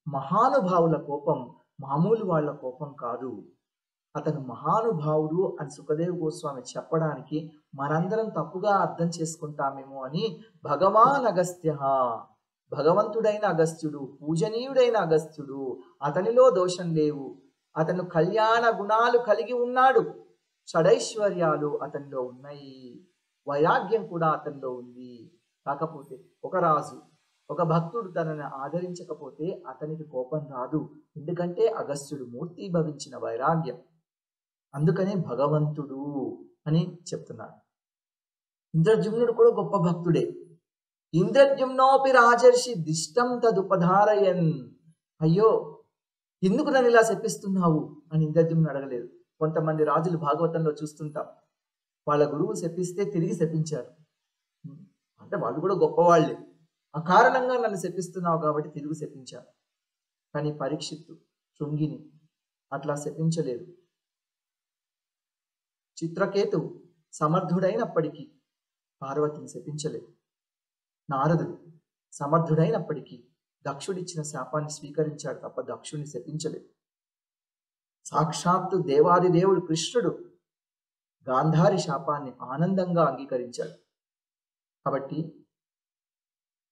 A: మహానుభావుల కోపం మామూలు వాళ్ళ కోపం కాదు. అతను మహానుభావుడు అని సుఖదేవ్ గోస్వామి చెప్పడానికి మనందరం తప్పుగా అర్థం చేసుకుంటామేమో అని భగవాన్ అగస్త్య, భగవంతుడైన అగస్త్యుడు, పూజనీయుడైన అగస్త్యుడు, అతనిలో దోషం లేవు, అతను కళ్యాణ గుణాలు కలిగి ఉన్నాడు, షడైశ్వర్యాలు అతనిలో ఉన్నాయి, వైరాగ్యం కూడా అతనిలో ఉంది. కాకపోతే ఒక రాజు, ఒక భక్తుడు తనని ఆదరించకపోతే అతనికి కోపం రాదు, ఎందుకంటే అగస్త్యుడు మూర్తి భవించిన వైరాగ్యం. అందుకనే భగవంతుడు అని చెప్తున్నాడు. ఇంద్రద్యుమ్నుడు కూడా గొప్ప భక్తుడే. ఇంద్రద్యుమ్నోపి రాజర్షి దిష్టం తదుపధారయన్. అయ్యో ఎందుకు నన్ను ఇలా శపిస్తున్నావు అని ఇంద్రద్యుమ్నుడు అడగలేదు. కొంతమంది రాజులు భాగవతంలో చూస్తుంటాం, వాళ్ళ గురువు శపిస్తే తిరిగి శపించారు. అంటే వాళ్ళు కూడా గొప్పవాళ్ళే, అకారణంగా నన్ను శపిస్తున్నావు కాబట్టి తిరిగి శపించారు. కానీ పరీక్షిత్తు శృంగిని అట్లా శపించలేదు. చిత్రకేతు సమర్థుడైనప్పటికీ పార్వతిని శపించలేదు. నారదుడు సమర్థుడైనప్పటికీ దక్షుడిచ్చిన శాపాన్ని స్వీకరించాడు తప్ప దక్షుడిని శపించలేదు. సాక్షాత్తు దేవాది దేవుడు కృష్ణుడు గాంధారి శాపాన్ని ఆనందంగా అంగీకరించాడు. కాబట్టి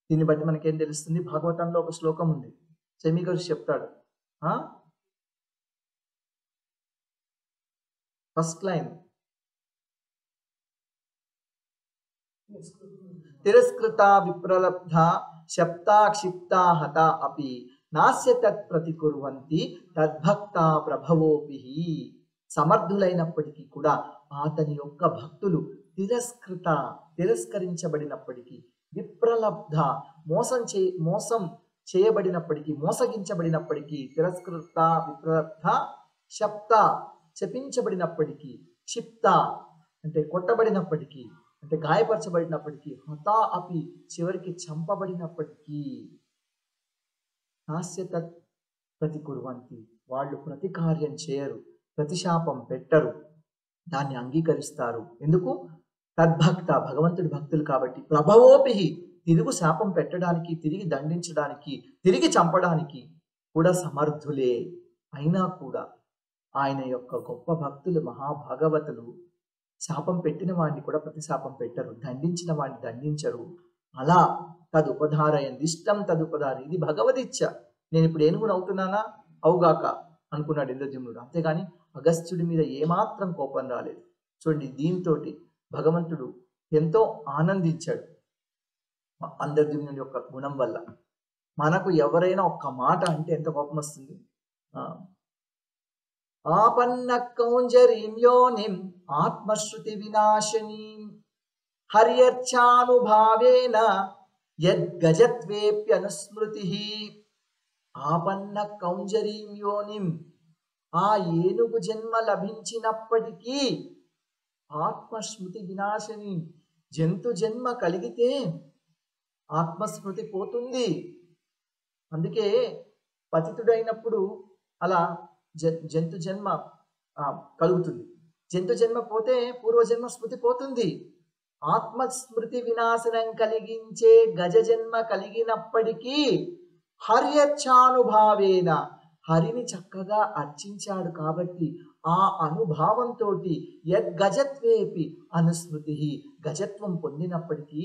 A: దీన్ని బట్టి మనకేం తెలుస్తుంది? భాగవతంలో ఒక శ్లోకం ఉంది, శమీకరుడు చెప్తాడు. ఫస్ట్ లైన్, తిరస్కృత విప్రలబ్ధ శప్తా క్షిప్తా హత అపి నాస్య తత్ ప్రతికుర్వంతి తద్భక్త ప్రభవోపి. సమర్థులైనప్పటికీ కూడా అతని యొక్క భక్తులు తిరస్కరించబడినప్పటికీ, విప్రలబ్ధ మోసం చేయబడినప్పటికీ, మోసగించబడినప్పటికీ, తిరస్కృత విప్రలబ్ధ శప్త శపించబడినప్పటికీ, క్షిప్త అంటే కొట్టబడినప్పటికీ, అంటే గాయపరచబడినప్పటికీ, హతా అపి చివరికి చంపబడినప్పటికీ, నాస్య తత్ ప్రతికుర్వంతి వాళ్ళు ప్రతికార్యం చేయరు, ప్రతిశాపం పెట్టరు, దాన్ని అంగీకరిస్తారు. ఎందుకు? తద్భక్త భగవంతుడి భక్తులు కాబట్టి. ప్రభవోపి తిరుగు శాపం పెట్టడానికి, తిరిగి దండించడానికి, తిరిగి చంపడానికి కూడా సమర్థులే. అయినా కూడా ఆయన యొక్క గొప్ప భక్తులు మహాభాగవతులు శాపం పెట్టిన వాడిని కూడా ప్రతిశాపం పెట్టరు, దండించిన వాడిని దండించరు. అలా తదుపధారయంది, ఇష్టం తదుపధారయం. ఇది భగవదిచ్ఛ. నేను ఇప్పుడు ఏనుగును అవుతున్నానా? అవుగాక అనుకున్నాడు ఇంద్రజిమ్నుడు. అంతేగాని అగస్త్యుడి మీద ఏమాత్రం కోపం రాలేదు. చూడండి, దీంతో భగవంతుడు ఎంతో ఆనందించాడు ఇంద్రజిమ్నుడి యొక్క గుణం వల్ల. మనకు ఎవరైనా ఒక్క మాట అంటే ఎంత కోపం వస్తుంది? ఆపన్న కౌంజరీం యోనిం ఆత్మశ్రుతి వినాశనీం హర్యర్చానుభావేన యద్గజత్వేప్యనుస్మృతి. ఆపన్న కౌంజరీం యోనిం, ఆ ఏనుగు జన్మ లభించినప్పటికీ ఆత్మస్మృతి వినాశని, జంతు జన్మ కలిగితే ఆత్మస్మృతి పోతుంది. అందుకే పతితుడైనప్పుడు అలా జంతు జన్మ కలుగుతుంది. జంతు జన్మ పోతే పూర్వజన్మ స్మృతి పోతుంది. ఆత్మస్మృతి వినాశనం కలిగించే గజ జన్మ కలిగినప్పటికీ హర్యచ్ఛానుభావేన, హరిని చక్కగా అర్చించాడు కాబట్టి ఆ అనుభావంతో యద్గజత్వేపి అనుస్మృతి, గజత్వం పొందినప్పటికీ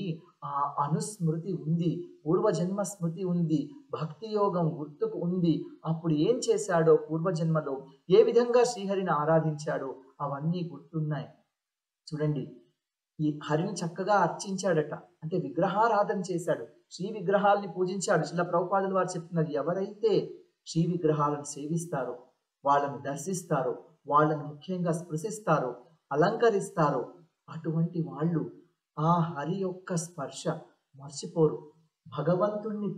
A: ఆ అనుస్మృతి ఉంది, పూర్వజన్మ స్మృతి ఉంది, భక్తి యోగం గుర్తుకు ఉంది. అప్పుడు ఏం చేశాడో పూర్వజన్మలో, ఏ విధంగా శ్రీహరిని ఆరాధించాడో అవన్నీ గుర్తున్నాయి. చూడండి, ఈ హరిని చక్కగా అర్చించాడట, అంటే విగ్రహారాధన చేశాడు, శ్రీ విగ్రహాలని పూజించాడు. శిల ప్రభుపాదులు వారు చెప్తున్నారు, ఎవరైతే శ్రీ విగ్రహాలను సేవిస్తారో, వాళ్ళను దర్శిస్తారో, వాళ్ళను ముఖ్యంగా స్పృశిస్తారో, అలంకరిస్తారో, అటువంటి వాళ్ళు ఆ హరి యొక్క స్పర్శ మర్చిపోరు. భగవంతుణ్ణి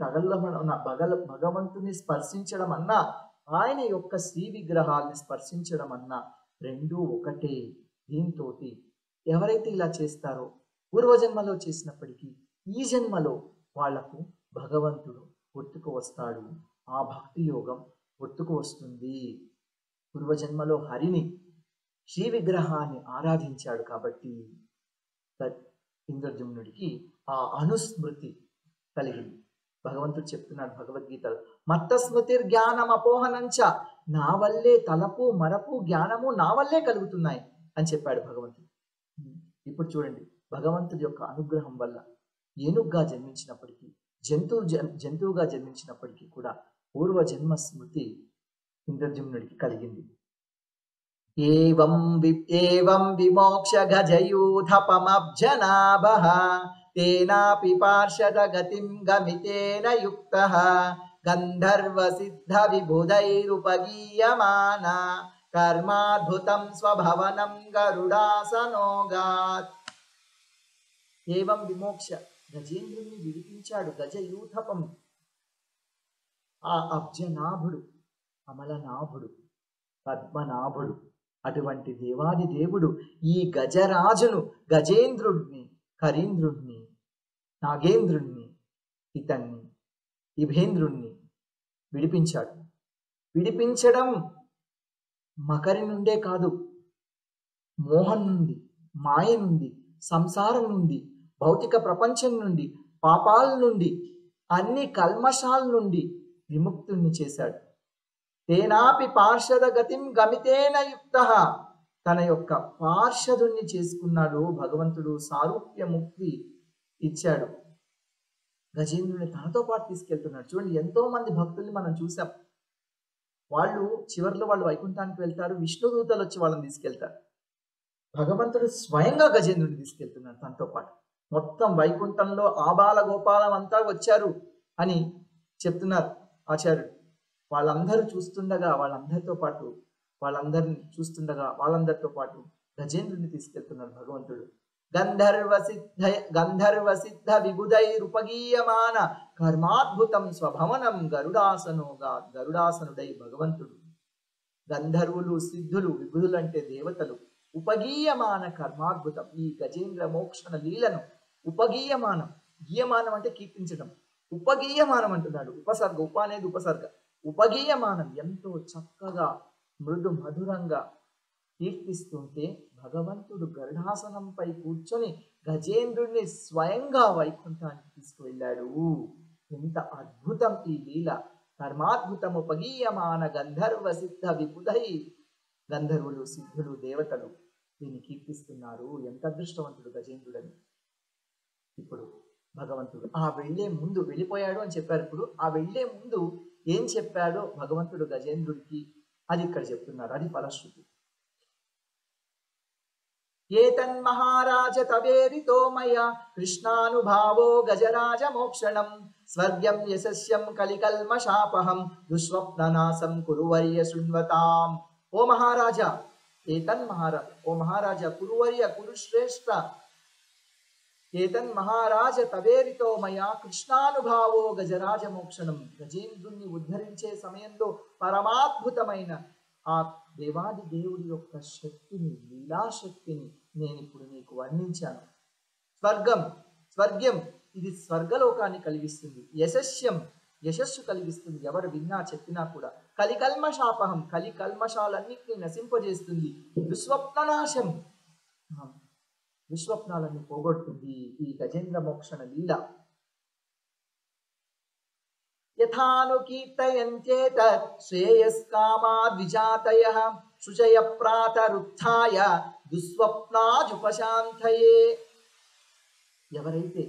A: భగవంతుణ్ణి స్పర్శించడం అన్నా, ఆయన యొక్క శ్రీ విగ్రహాలని స్పర్శించడం అన్నా రెండూ ఒకటే. దీంతో ఎవరైతే ఇలా చేస్తారో పూర్వజన్మలో చేసినప్పటికీ ఈ జన్మలో వాళ్లకు భగవంతుడు గుర్తుకు వస్తాడు, ఆ భక్తి యోగం గుర్తుకు వస్తుంది. పూర్వజన్మలో హరిని, శ్రీ విగ్రహాన్ని ఆరాధించాడు కాబట్టి ఇంద్రజమ్నుడికి ఆ అనుస్మృతి కలిగింది. భగవంతుడు చెప్తున్నాడు భగవద్గీతలో, మత్త స్మృతిర్ జ్ఞానం అపోహనంచ, నా వల్లే తలపు మరపు జ్ఞానము నా వల్లే కలుగుతున్నాయి అని చెప్పాడు భగవంతుడు. ఇప్పుడు చూడండి, భగవంతుడి యొక్క అనుగ్రహం వల్ల ఏనుగ్గా జన్మించినప్పటికీ, జంతువుగా జన్మించినప్పటికీ కూడా పూర్వజన్మ స్మృతి ఇంద్రజిమ్నుడికి కలిగింది. ఏవం విమోక్ష గజయూథపమబ్జనాభః తేనాపి పార్షద గతిం గమితేన యుక్తః గంధర్వ సిద్ధ విబుధైరుపగీయమాన కర్మాద్భుతం స్వభవనం గరుడాసనోగాత్. ఏవం విమోక్ష, గజేంద్రుని విడిపించాడు, గజయూథపం. ఆ అబ్జనాభుడు, అమలనాభుడు, పద్మనాభుడు, అటువంటి దేవాది దేవుడు ఈ గజరాజును, గజేంద్రుణ్ణి, కరీంద్రుణ్ణి, నాగేంద్రుణ్ణి, ఇతన్ని ఇభేంద్రుణ్ణి విడిపించాడు. విడిపించడం మకరి నుండే కాదు, మోహం నుండి, మాయ నుండి, సంసారం నుండి, భౌతిక ప్రపంచం నుండి, పాపాల నుండి, అన్ని కల్మషాల నుండి విముక్తుణ్ణి చేశాడు. తేనాపి పార్షద గతిం గమితేన యుక్తః, తన యొక్క పార్షదుణ్ణి చేసుకున్నాడు భగవంతుడు, సారూప్య ముక్తి ఇచ్చాడు. గజేంద్రుని తనతో పాటు తీసుకెళ్తున్నాడు. చూడండి, ఎంతో మంది భక్తుల్ని మనం చూసాం. వాళ్ళు చివరిలో వాళ్ళు వైకుంఠానికి వెళ్తారు, విష్ణుదూతలు వచ్చి వాళ్ళని తీసుకెళ్తారు. భగవంతుడు స్వయంగా గజేంద్రుని తీసుకెళ్తున్నాడు తనతో పాటు. మొత్తం వైకుంఠంలో ఆబాల గోపాలం అంతా వచ్చారు అని చెప్తున్నారు ఆచార్యుడు. వాళ్ళందరూ చూస్తుండగా, వాళ్ళందరిని చూస్తుండగా వాళ్ళందరితో పాటు గజేంద్రుని తీసుకెళ్తున్నారు భగవంతుడు. గంధర్వ సిద్ధ విబుధైరుపగీయమాన కర్మాద్భుతం స్వభవనం గరుడాసనుడై భగవంతుడు. గంధర్వులు, సిద్ధులు, విబుధులు అంటే దేవతలు, ఉపగీయమాన కర్మాద్భుతం, ఈ గజేంద్ర మోక్షణ లీలను ఉపగీయమానం, గీయమానం అంటే కీర్తించడం, ఉపగీయమానం అంటున్నాడు. ఉపసర్గ, ఉప అనేది ఉపసర్గ. ఉపగీయమానం ఎంతో చక్కగా మృదు మధురంగా కీర్తిస్తుంటే భగవంతుడు గరుడాసనంపై కూర్చొని గజేంద్రుడిని స్వయంగా వైకుంఠానికి తీసుకువెళ్ళాడు. ఎంత అద్భుతం ఈ లీల! కర్మాద్భుతము ఉపగీయమాన గంధర్వ సిద్ధ విబుధై, గంధర్వులు, సిద్ధులు, దేవతలు దీన్ని కీర్తిస్తున్నారు. ఎంత అదృష్టవంతుడు గజేంద్రుడని. ఇప్పుడు భగవంతుడు ఆ వెళ్లే ముందు, వెళ్ళిపోయాడు అని చెప్పారు. ఇప్పుడు ఆ వెళ్లే ముందు ఏం చెప్పాడో భగవంతుడు గజేంద్రుడికి అది ఇక్కడ చెప్తున్నారు. అది ఫలశ్రుతి. ఏతన్మహారాజ తవేరితో మయా కృష్ణానుభావో గజరాజ మోక్షణం స్వర్గం యశస్యం కలికల్మషాపహం దుస్వప్ననాశం కురువర్య శృణ్వతాం. ఓ మహారాజా, ఓ మహారాజా, కురువర్య, కురుశ్రేష్ఠ, ఏతన్ మహారాజ తవేరితో మయా కృష్ణానుభావో గజరాజ మోక్షణం. గజేంద్రుణ్ణి ఉద్ధరించే సమయంలో పరమాద్భుతమైన ఆ దేవాది దేవుడి యొక్క శక్తిని, లీలాశక్తిని నేను ఇప్పుడు నీకు వర్ణించాను. స్వర్గం ఇది స్వర్గలోకాన్ని కలిగిస్తుంది. యశస్సు కలిగిస్తుంది, ఎవరు విన్నా చెప్పినా కూడా. కలికల్మషాపహం, కలికల్మషాలన్నింటినీ నశింపజేస్తుంది. దుస్వప్ననాశం, విశ్వప్నాలన్నీ పోగొడుతుంది ఈ గజేంద్ర మోక్షణ లీల. యథానుకీర్తయంచేత శ్రేయస్కామా ద్విజాతయః శుచయ ప్రాతరుత్థాయ దుస్వప్నాజుపశాంతయే. ఎవరైతే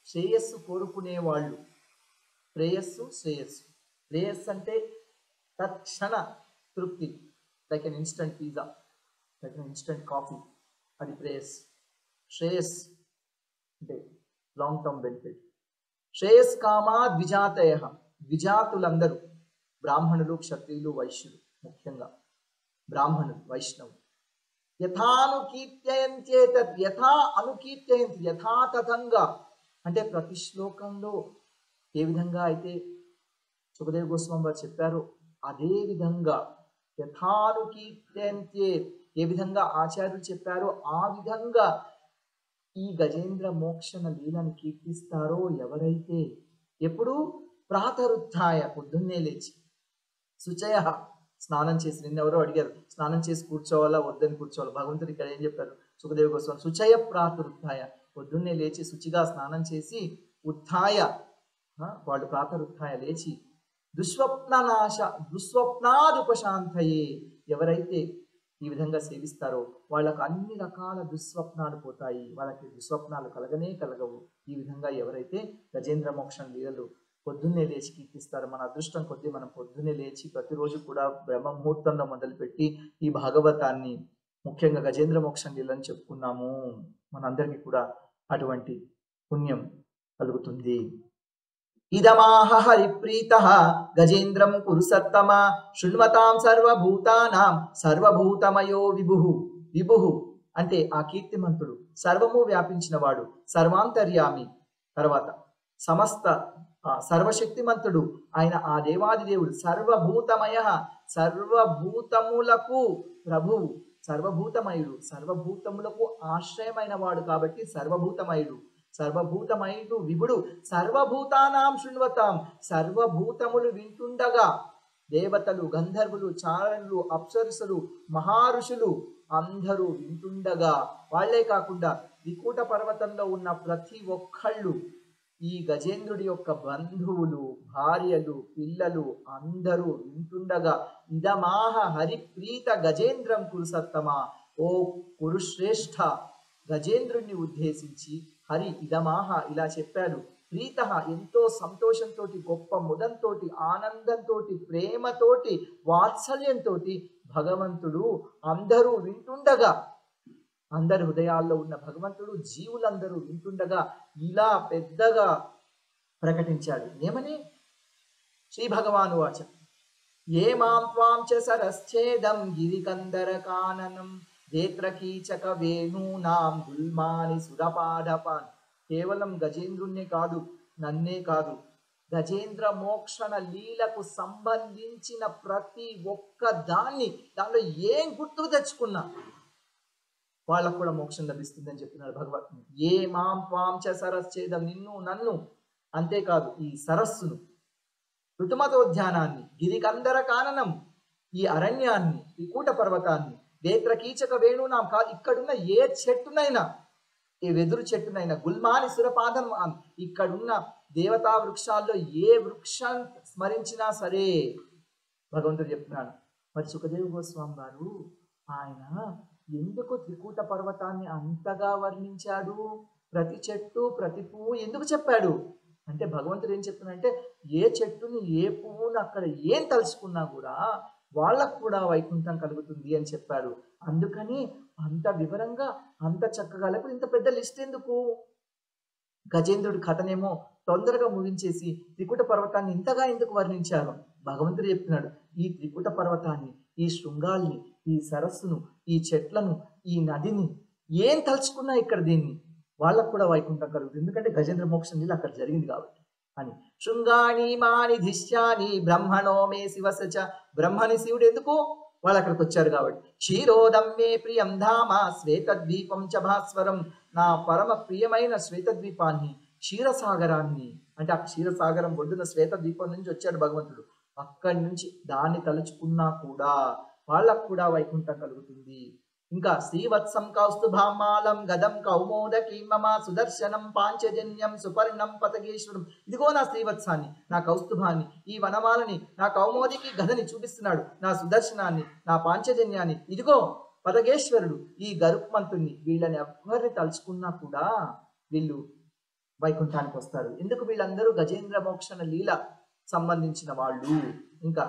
A: శ్రేయస్సు కోరుకునేవాళ్ళు, శ్రేయస్సు అంటే తక్షణ తృప్తి, like an instant pizza, like an instant coffee, అది శ్రేయస్ అంటే లాంగ్ టర్మ్ బెనిఫిట్. శ్రేయస్కామా ద్విజాతయః, ద్విజాతులందరూ బ్రాహ్మణులు, క్షత్రియులు, వైశ్యులు, ముఖ్యంగా బ్రాహ్మణులు, వైష్ణవులు. యథానుకీర్తయంచేతత్, యథా అనుకీర్తయంతి, యథాతథంగా అంటే ప్రతి శ్లోకంలో ఏ విధంగా అయితే సుఖదేవ గోస్వామి వారు చెప్పారో అదే విధంగా యథానుకీర్తయంతే, ఏ విధంగా ఆచార్యులు చెప్పారో ఆ విధంగా ఈ గజేంద్ర మోక్షణ లీలను కీర్తిస్తారో ఎవరైతే, ఎప్పుడు ప్రాతరుత్థాయ, పొద్దున్నే లేచి, శుచయ, స్నానం చేసి, నిన్నెవరో అడిగారు స్నానం చేసి కూర్చోవాలా వద్దని కూర్చోవాలి. భగవంతుడు ఇక్కడ ఏం చెప్పారు సుఖదేవ గోస్వామి? శుచయ ప్రాతరుత్థాయ, పొద్దున్నే లేచి శుచిగా స్నానం చేసి, ఉత్థాయ, వాళ్ళు ప్రాతరుత్థాయ లేచి, దుస్వప్నాదుపశాంతయే, ఎవరైతే ఈ విధంగా సేవిస్తారో వాళ్ళకు అన్ని రకాల దుస్వప్నాలు పోతాయి, వాళ్ళకి దుస్వప్నాలు కలగవు. ఈ విధంగా ఎవరైతే గజేంద్ర మోక్షణ లీలలు పొద్దున్నే లేచి కీర్తిస్తారో, మన అదృష్టం కొద్దీ మనం పొద్దున్నే లేచి ప్రతిరోజు కూడా బ్రహ్మ ముహూర్తంలో మొదలుపెట్టి ఈ భాగవతాన్ని, ముఖ్యంగా గజేంద్ర మోక్షణ లీలని చెప్పుకున్నాము. మనందరికీ కూడా అటువంటి పుణ్యం కలుగుతుంది. ఇదమాహ హరిప్రీతః గజేంద్రం కురు సత్తమా శృణ్వతాం సర్వభూతానాం సర్వభూతమయో విభుః అంటే ఆ కీర్తిమంతుడు, సర్వము వ్యాపించిన వాడు, సర్వాంతర్యామి, తర్వాత సమస్త సర్వశక్తిమంతుడు ఆయన ఆ దేవాది దేవుడు. సర్వభూతమయః, సర్వభూతములకు ప్రభువు, సర్వభూతమయుడు, సర్వభూతములకు ఆశ్రయమైన వాడు కాబట్టి సర్వభూతమయుడు. సర్వభూతమైడు విభుడు సర్వభూతానాం శృణ్వతాం, సర్వభూతములు వింటుండగా దేవతలు, గంధర్వులు, చారణులు, అప్సరసులు, మహారుషులు అందరూ వింటుండగా, వాళ్లే కాకుండా వికూట పర్వతంలో ఉన్న ప్రతి ఒక్కళ్ళు, ఈ గజేంద్రుడి యొక్క బంధువులు, భార్యలు, పిల్లలు అందరూ వింటుండగా ఇదమాహ హరిప్రీత గజేంద్రం కురుసత్తమా, ఓ కురుశ్రేష్ఠ గజేంద్రుణ్ణి ఉద్దేశించి హరి ఇదమాహ ఇలా చెప్పాడు. ప్రీత ఎంతో సంతోషంతో, గొప్ప ముదంతో, ఆనందంతో, ప్రేమతోటి, వాత్సల్యంతో భగవంతుడు అందరూ వింటుండగా, అందరి హృదయాల్లో ఉన్న భగవంతుడు జీవులందరూ వింటుండగా ఇలా పెద్దగా ప్రకటించాడు. ఏమని? శ్రీ భగవాను వాచ ఏ మాం త్వాం చ సరశ్చేదం గిరికందర కాననం దేత్రకీచక వేణూనాం గుల్మాని సురపాఢపాన్. కేవలం గజేంద్రుణ్ణే కాదు, నన్నే కాదు, గజేంద్ర మోక్షణ లీలకు సంబంధించిన ప్రతి ఒక్క దాన్ని, దానిలో ఏం గుర్తుకు తెచ్చుకున్నా వాళ్ళకు కూడా మోక్షం లభిస్తుందని చెప్తున్నాడు భగవద్గీత. ఏ మాం త్వాం చ సరశ్చేదం, నిన్ను నన్ను, అంతేకాదు ఈ సరస్సును, ఋతుమతోద్యానాన్ని, గిరికందర కాననం ఈ అరణ్యాన్ని, ఈ కూట పర్వతాన్ని, దేత్రకీచక వేణునాం కాదు, ఇక్కడున్న ఏ చెట్టునైనా, ఏ వెదురు చెట్టునైనా, గుల్మాని సురపాదం, ఇక్కడున్న దేవతా వృక్షాల్లో ఏ వృక్షం స్మరించినా సరే భగవంతుడు చెప్తున్నాడు. మరి సుఖదేవ గోస్వామి గారు ఆయన ఎందుకు త్రికూట పర్వతాన్ని అంతగా వర్ణించాడు? ప్రతి చెట్టు ప్రతి పువ్వు ఎందుకు చెప్పాడు అంటే, భగవంతుడు ఏం చెప్తున్నాడంటే, ఏ చెట్టుని ఏ పువ్వును అక్కడ ఏం తలుచుకున్నా కూడా వాళ్ళకు కూడా వైకుంఠం కలుగుతుంది అని చెప్పాడు. అందుకని అంత వివరంగా, అంత చక్కగా, లేకపోతే ఇంత పెద్ద లిస్ట్ ఎందుకు? గజేంద్రుడి కథనేమో తొందరగా ముగించేసి త్రికూట పర్వతాన్ని ఇంతగా ఎందుకు వర్ణించారు? భగవంతుడు చెప్తున్నాడు, ఈ త్రికూట పర్వతాన్ని, ఈ శృంగాల్ని, ఈ సరస్సును, ఈ చెట్లను, ఈ నదిని ఏం తలుచుకున్నా ఇక్కడ దీన్ని వాళ్ళకు కూడా వైకుంఠం కలుగుతుంది, ఎందుకంటే గజేంద్ర మోక్షం నీళ్ళు అక్కడ జరిగింది కాబట్టి అని. శృంగాని మాని ధిష్యాని బ్రహ్మణో మే శివసచ, బ్రహ్మని శివుడు ఎందుకు? వాళ్ళు అక్కడికి వచ్చారు కాబట్టి. క్షీరోదం మే ప్రియం ధామ శ్వేతద్వీపం చ భాస్వరం, నా పరమ ప్రియమైన శ్వేతద్వీపాన్ని, క్షీరసాగరాన్ని, అంటే ఆ క్షీరసాగరం ఒడ్డున శ్వేతద్వీపం నుంచి వచ్చాడు భగవంతుడు, అక్కడి నుంచి దాన్ని తలుచుకున్నా కూడా వాళ్ళకు కూడా వైకుంఠం కలుగుతుంది. ఇంకా శ్రీవత్సం కౌస్తుభామాలం గదం కౌమోదకీ మమ సుదర్శనం పాంచజన్యం సుపర్ణం పతగేశ్వరం, ఇదిగో నా శ్రీవత్సాన్ని, నా కౌస్తుభాన్ని, ఈ వనమాలని, నా కౌమోదికి గదని చూపిస్తున్నాడు, నా సుదర్శనాన్ని, నా పాంచజన్యాన్ని, ఇదిగో పతగేశ్వరుడు, ఈ గరుత్మంతుణ్ణి, వీళ్ళని ఎవరిని తలుచుకున్నా కూడా వీళ్ళు వైకుంఠానికి వస్తారు. ఎందుకు? వీళ్ళందరూ గజేంద్ర మోక్షణ లీల సంబంధించిన వాళ్ళు. ఇంకా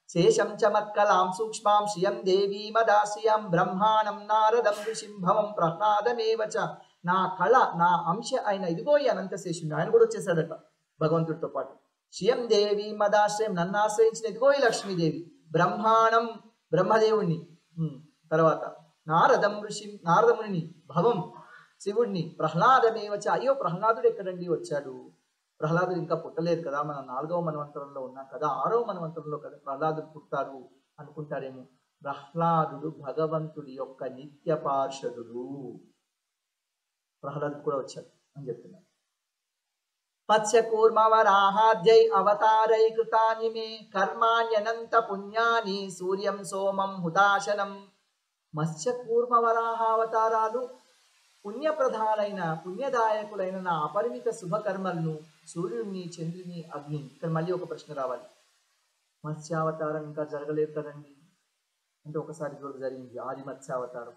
A: శేషం చమత్కలాం సూక్ష్మాం శ్రియం దేవీమదాశ్రియం బ్రహ్మాణం నారదం ఋషింభవం ప్రహ్లాదమేవచ, నా కళ, నా అంశ అయిన ఇదిగో ఈ అనంతశేషుడు, ఆయన కూడా వచ్చేసాడట భగవంతుడితో పాటు. శ్రియం దేవి మదాశ్రయం, నన్ను ఆశ్రయించిన ఇదిగో ఈ లక్ష్మీదేవి, బ్రహ్మాణం బ్రహ్మదేవుణ్ణి, తర్వాత నారదం నారదముని, భవం శివుడిని, ప్రహ్లాదమేవచ, అయ్యో ప్రహ్లాదుడు ఎక్కడండి వచ్చాడు? ప్రహ్లాదుడు ఇంకా పుట్టలేదు కదా, మనం 4వ మన్వంతరంలో ఉన్నాం కదా, 6వ మన్వంతరంలో కదా ప్రహ్లాదుడు పుట్టారు అనుకుంటారేమో. ప్రహ్లాదుడు భగవంతుడి యొక్క నిత్య పార్షదుడు, ప్రహ్లాదుడు కూడా వచ్చాడు అని చెప్తున్నారు. మత్స్యకూర్మవరాహాద్యై అవతారై కృతాని మే కర్మాణ్యనంత పుణ్యాని సూర్యం సోమం హుతాశనం. మత్స్యకూర్మవరాహావతారాలు పుణ్యప్రధానైన, పుణ్యదాయకులైన నా అపరిమిత శుభకర్మలను, సూర్యుడిని, చంద్రుని, అగ్ని. ఇక్కడ మళ్ళీ ఒక ప్రశ్న రావాలి, మత్స్యావతారం ఇంకా జరగలేదు కదండి అంటే, ఒకసారి జరిగింది ఆది మత్స్యావతారం.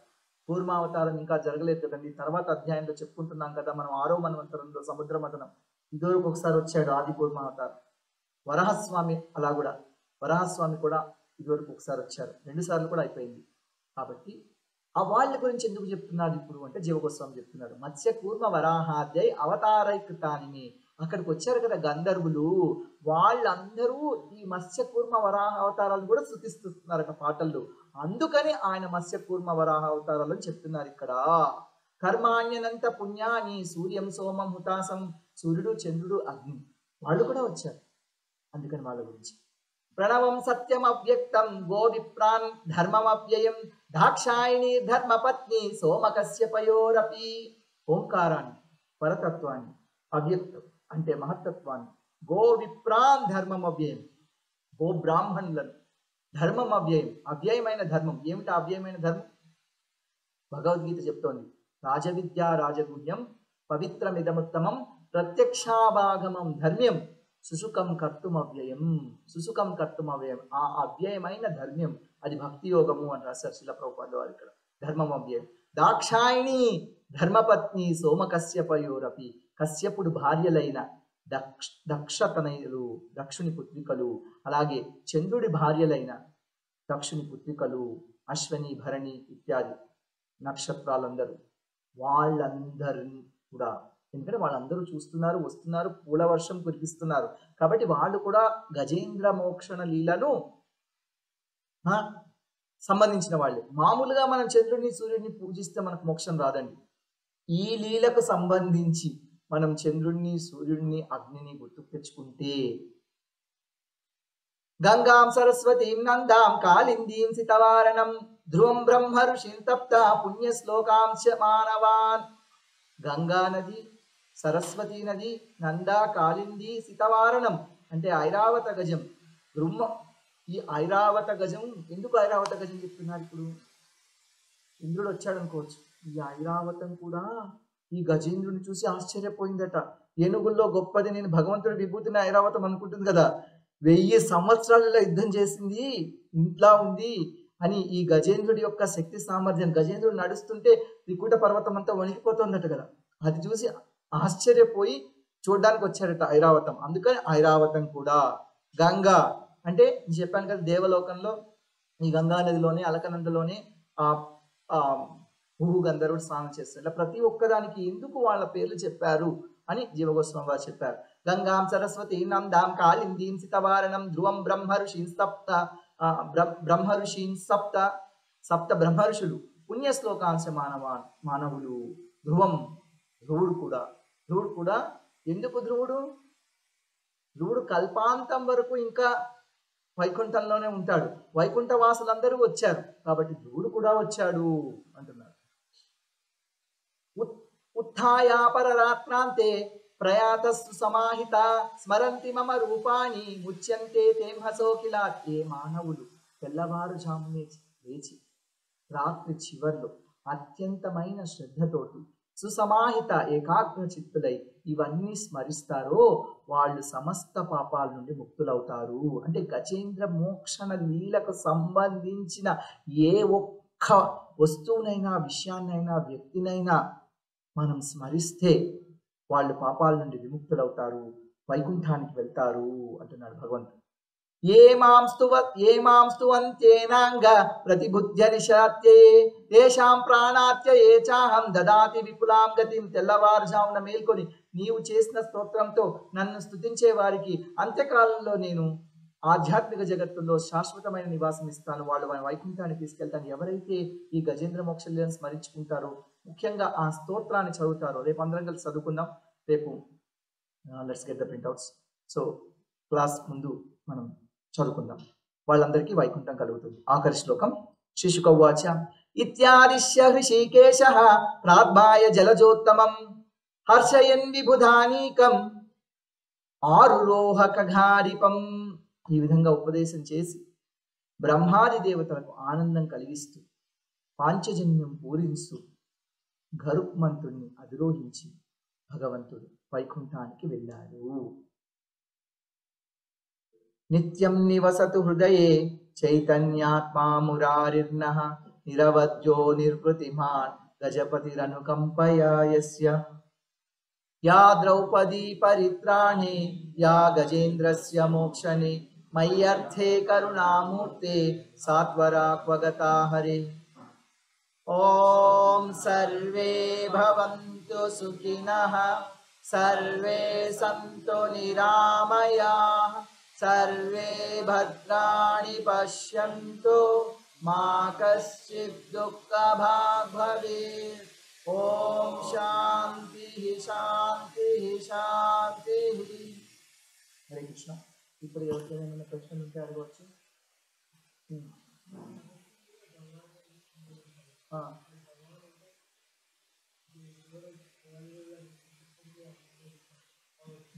A: కూర్మావతారం ఇంకా జరగలేదు కదండి, తర్వాత అధ్యాయంలో చెప్పుకుంటున్నాం కదా మనం, 6వ మన్వంతరంలో సముద్ర మథనం, ఇదివరకు ఒకసారి వచ్చాడు ఆది కూర్మావతారం. వరాహస్వామి అలా కూడా, వరాహస్వామి కూడా ఇదివరకు ఒకసారి వచ్చారు, 2 సార్లు కూడా అయిపోయింది. కాబట్టి ఆ వాళ్ళ గురించి ఎందుకు చెప్తున్నాడు ఇప్పుడు అంటే, జీవగోస్వామి చెప్తున్నాడు, మత్స్య కూర్మ వరాహాద్యై అవతారైకృతాని. అక్కడికి వచ్చారు కదా గంధర్వులు, వాళ్ళందరూ ఈ మత్స్య కూర్మ వరాహ అవతారాలు కూడా స్తుతిస్తున్నారట పాటల్లో. అందుకని ఆయన మత్స్య కూర్మ వరాహ అవతారాలు చెప్తున్నారు ఇక్కడ. కర్మాణ్యనంత పుణ్యాని సూర్యం సోమం హుతాసం, సూర్యుడు, చంద్రుడు, అగ్ని, వాళ్ళు కూడా వచ్చారు. అందుకని వాళ్ళ గురించి. ప్రణవం సత్యం అవ్యక్తం గోవిప్రాన్ ధర్మమవ్యయం దాక్షాయిని ధర్మపత్ని సోమకస్య పయోరపి. ఓంకారాన్ని, పరతత్వాన్ని, అవ్యక్తం అంటే మహత్తత్వాన్ని, గో విప్రాన్ ధర్మం అవ్యయం, గో బ్రాహ్మణులను ధర్మం అవ్యయం, అవ్యయమైన ధర్మం. ఏమిటి అవ్యయమైన ధర్మం? భగవద్గీత చెప్తోంది, రాజవిద్యా రాజగుహ్యం పవిత్రమిదముత్తమం ప్రత్యక్షాభాగమం ధర్మ్యం సుసుఖం కర్తుం అవ్యయం. సుసుఖం కర్తుం అవ్యయం, ఆ అవ్యయమైన ధర్మ్యం అది భక్తి యోగము అని రాశారు శిల ప్రభుపాదుల వారు ఇక్కడ. ధర్మం అవ్యయం. దాక్షాయిణి ధర్మపత్ని సోమ కశ్యపయోరపి, కశ్యపుడు భార్యలైన దక్షతనయులు, దక్షుని పుత్రికలు, అలాగే చంద్రుడి భార్యలైన దక్షుని పుత్రికలు, అశ్వని భరణి ఇత్యాది నక్షత్రాలందరూ, వాళ్ళందరినీ కూడా, ఎందుకంటే వాళ్ళందరూ చూస్తున్నారు, వస్తున్నారు, పూల వర్షం కురిపిస్తున్నారు కాబట్టి వాళ్ళు కూడా గజేంద్ర మోక్షణ లీలను సంబంధించిన వాళ్ళే. మామూలుగా మనం చంద్రుడిని సూర్యుడిని పూజిస్తే మనకు మోక్షం రాదండి. ఈ లీలకు సంబంధించి మనం చంద్రుడిని సూర్యుడిని అగ్నిని గుర్తుకు తెచ్చుకుంటే, గంగాం సరస్వతీం నందాం కాళిందీం సితవారణం ధ్రువం బ్రహ్మ ఋషిం తప్త పుణ్యశ్లోకాంశ మానవాన్. గంగా నది, సరస్వతీ నది, నందా, కాళింది, సితవారణం అంటే ఐరావత గజం. బ్రహ్మ, ఈ ఐరావత గజం, ఎందుకు ఐరావత గజం చెప్తున్నారు? ఇప్పుడు ఇంద్రుడు వచ్చాడు అనుకోవచ్చు, ఈ ఐరావతం కూడా ఈ గజేంద్రుని చూసి ఆశ్చర్యపోయిందట. ఏనుగుల్లో గొప్పది నేను భగవంతుడి విభూతిని ఐరావతం అనుకుంటుంది కదా, 1000 సంవత్సరాలలో యుద్ధం చేసింది, ఇంట్లో ఉంది అని ఈ గజేంద్రుడి యొక్క శక్తి సామర్థ్యం, గజేంద్రుడు నడుస్తుంటే త్రికూట పర్వతం అంతా వణికిపోతుందట కదా, అది చూసి ఆశ్చర్యపోయి చూడడానికి వచ్చారట ఐరావతం. అందుకని ఐరావతం కూడా. గంగా అంటే చెప్పాను కదా, దేవలోకంలో ఈ గంగా నదిలోనే అలకనందలోనే ఆ భూహు గంధర్వుడు స్నానం చేస్తారు. ఇలా ప్రతి ఒక్కదానికి ఎందుకు వాళ్ళ పేర్లు చెప్పారు అని జీవగోస్వామి వారు చెప్పారు. గంగాం సరస్వతి నందాం కాళిందీం సితవారణం ధ్రువం బ్రహ్మ ఋషీన్ సప్త, బ్రహ్మ ఋషీన్ సప్త, సప్త బ్రహ్మ ఋషులు, పుణ్యశ్లోకాంశ మానవులు. ధ్రువం, ధ్రువుడు కూడా. ధ్రువుడు కూడా ఎందుకు ధ్రువుడు? ధ్రువుడు కల్పాంతం వరకు ఇంకా వైకుంఠంలోనే ఉంటాడు. వైకుంఠ వాసులందరూ వచ్చారు కాబట్టి ధ్రువుడు కూడా వచ్చాడు అంటున్నారు. ఉత్థాయాపరరాత్రాంతే ప్రయాతస్సు సమాహిత స్మరంతి మమ రూపాణి ముచ్యంతే తేంహసోకిల. ఏ మానవులు తెల్లవారుజామునే లేచి రాత్రి చివర్లో అత్యంతమైన శ్రద్ధతోటి సుసమాహిత ఏకాగ్ర చిత్తులై ఇవన్నీ స్మరిస్తారో వాళ్ళు సమస్త పాపాల నుండి ముక్తులవుతారు. అంటే గజేంద్ర మోక్షణ లీలకు సంబంధించిన ఏ ఒక్క వస్తువునైనా, విషయాన్నైనా, వ్యక్తినైనా మనం స్మరిస్తే వాళ్ళు పాపాల నుండి విముక్తులవుతారు, వైకుంఠానికి వెళ్తారు అంటున్నాడు భగవంతుడు. ఏ మాంస్తు అంత్యేనాంగ ప్రతిబుద్ధ్య నిశాత్యే తేషాం ప్రాణాత్య ఏ చాహం దదాతి విపులాం గతిం. తెల్లవారుజామున మేల్కొని నీవు చేసిన స్తోత్రంతో నన్ను స్తుతించే వారికి అంత్యకాలంలో నేను ఆధ్యాత్మిక జగత్తులో శాశ్వతమైన నివాసం ఇస్తాను, వాళ్ళు వైకుంఠాన్ని తీసుకెళ్తాను. ఎవరైతే ఈ గజేంద్ర మోక్షల్యాన్ని స్మరించుకుంటారో, ముఖ్యంగా ఆ స్తోత్రాన్ని చదువుతారో, రేపు అందరం కలిసి చదువుకుందాం. రేపు let's get the printouts. So class ముందు మనం చదువుకుందాం. వాళ్ళందరికీ వైకుంఠం కలుగుతుంది. ఆఖరి శ్లోకం. శిశుకౌవాచ ఇత్యాదిశ్య హృషీకేశః ప్రాద్భాయ జలజోత్తమం హర్షయన్ విబుధానీకం ఆరురోహ ఖగారిపం. ఈ విధంగా ఉపదేశం చేసి బ్రహ్మాది దేవతలకు ఆనందం కలిగిస్తూ పాంచజన్యం పూరిస్తూ గరుత్మంతుణ్ణి అధిరోహించి భగవంతుడు వైకుంఠానికి వెళ్ళాడు. నిత్యం నివసతు హృదయే చైతన్యాత్మా మురారిర్నః నిరవధ్యో నిర్వృతిమాన్ గజపతిరనుకంపయా యస్య. యా ద్రౌపదీ పరిత్రాణే యా గజేంద్రస్య మోక్షణే మయ్యర్థే కరుణామూర్తే సాత్వరా క్వగతా హరే. ఓం సర్వే భవంతు సుఖినః సర్వే సంతు నిరామయాః సర్వే భద్రాణి పశ్యంతు మా కశ్చిద్ దుఃఖభాగ్ భవేత్. ఓం శాంతి శాంతి శాంతి. హరే కృష్ణ. ఇప్పుడు ఎవరికైనా ఏమైనా ప్రశ్నలు ఉంటే అడగవచ్చు.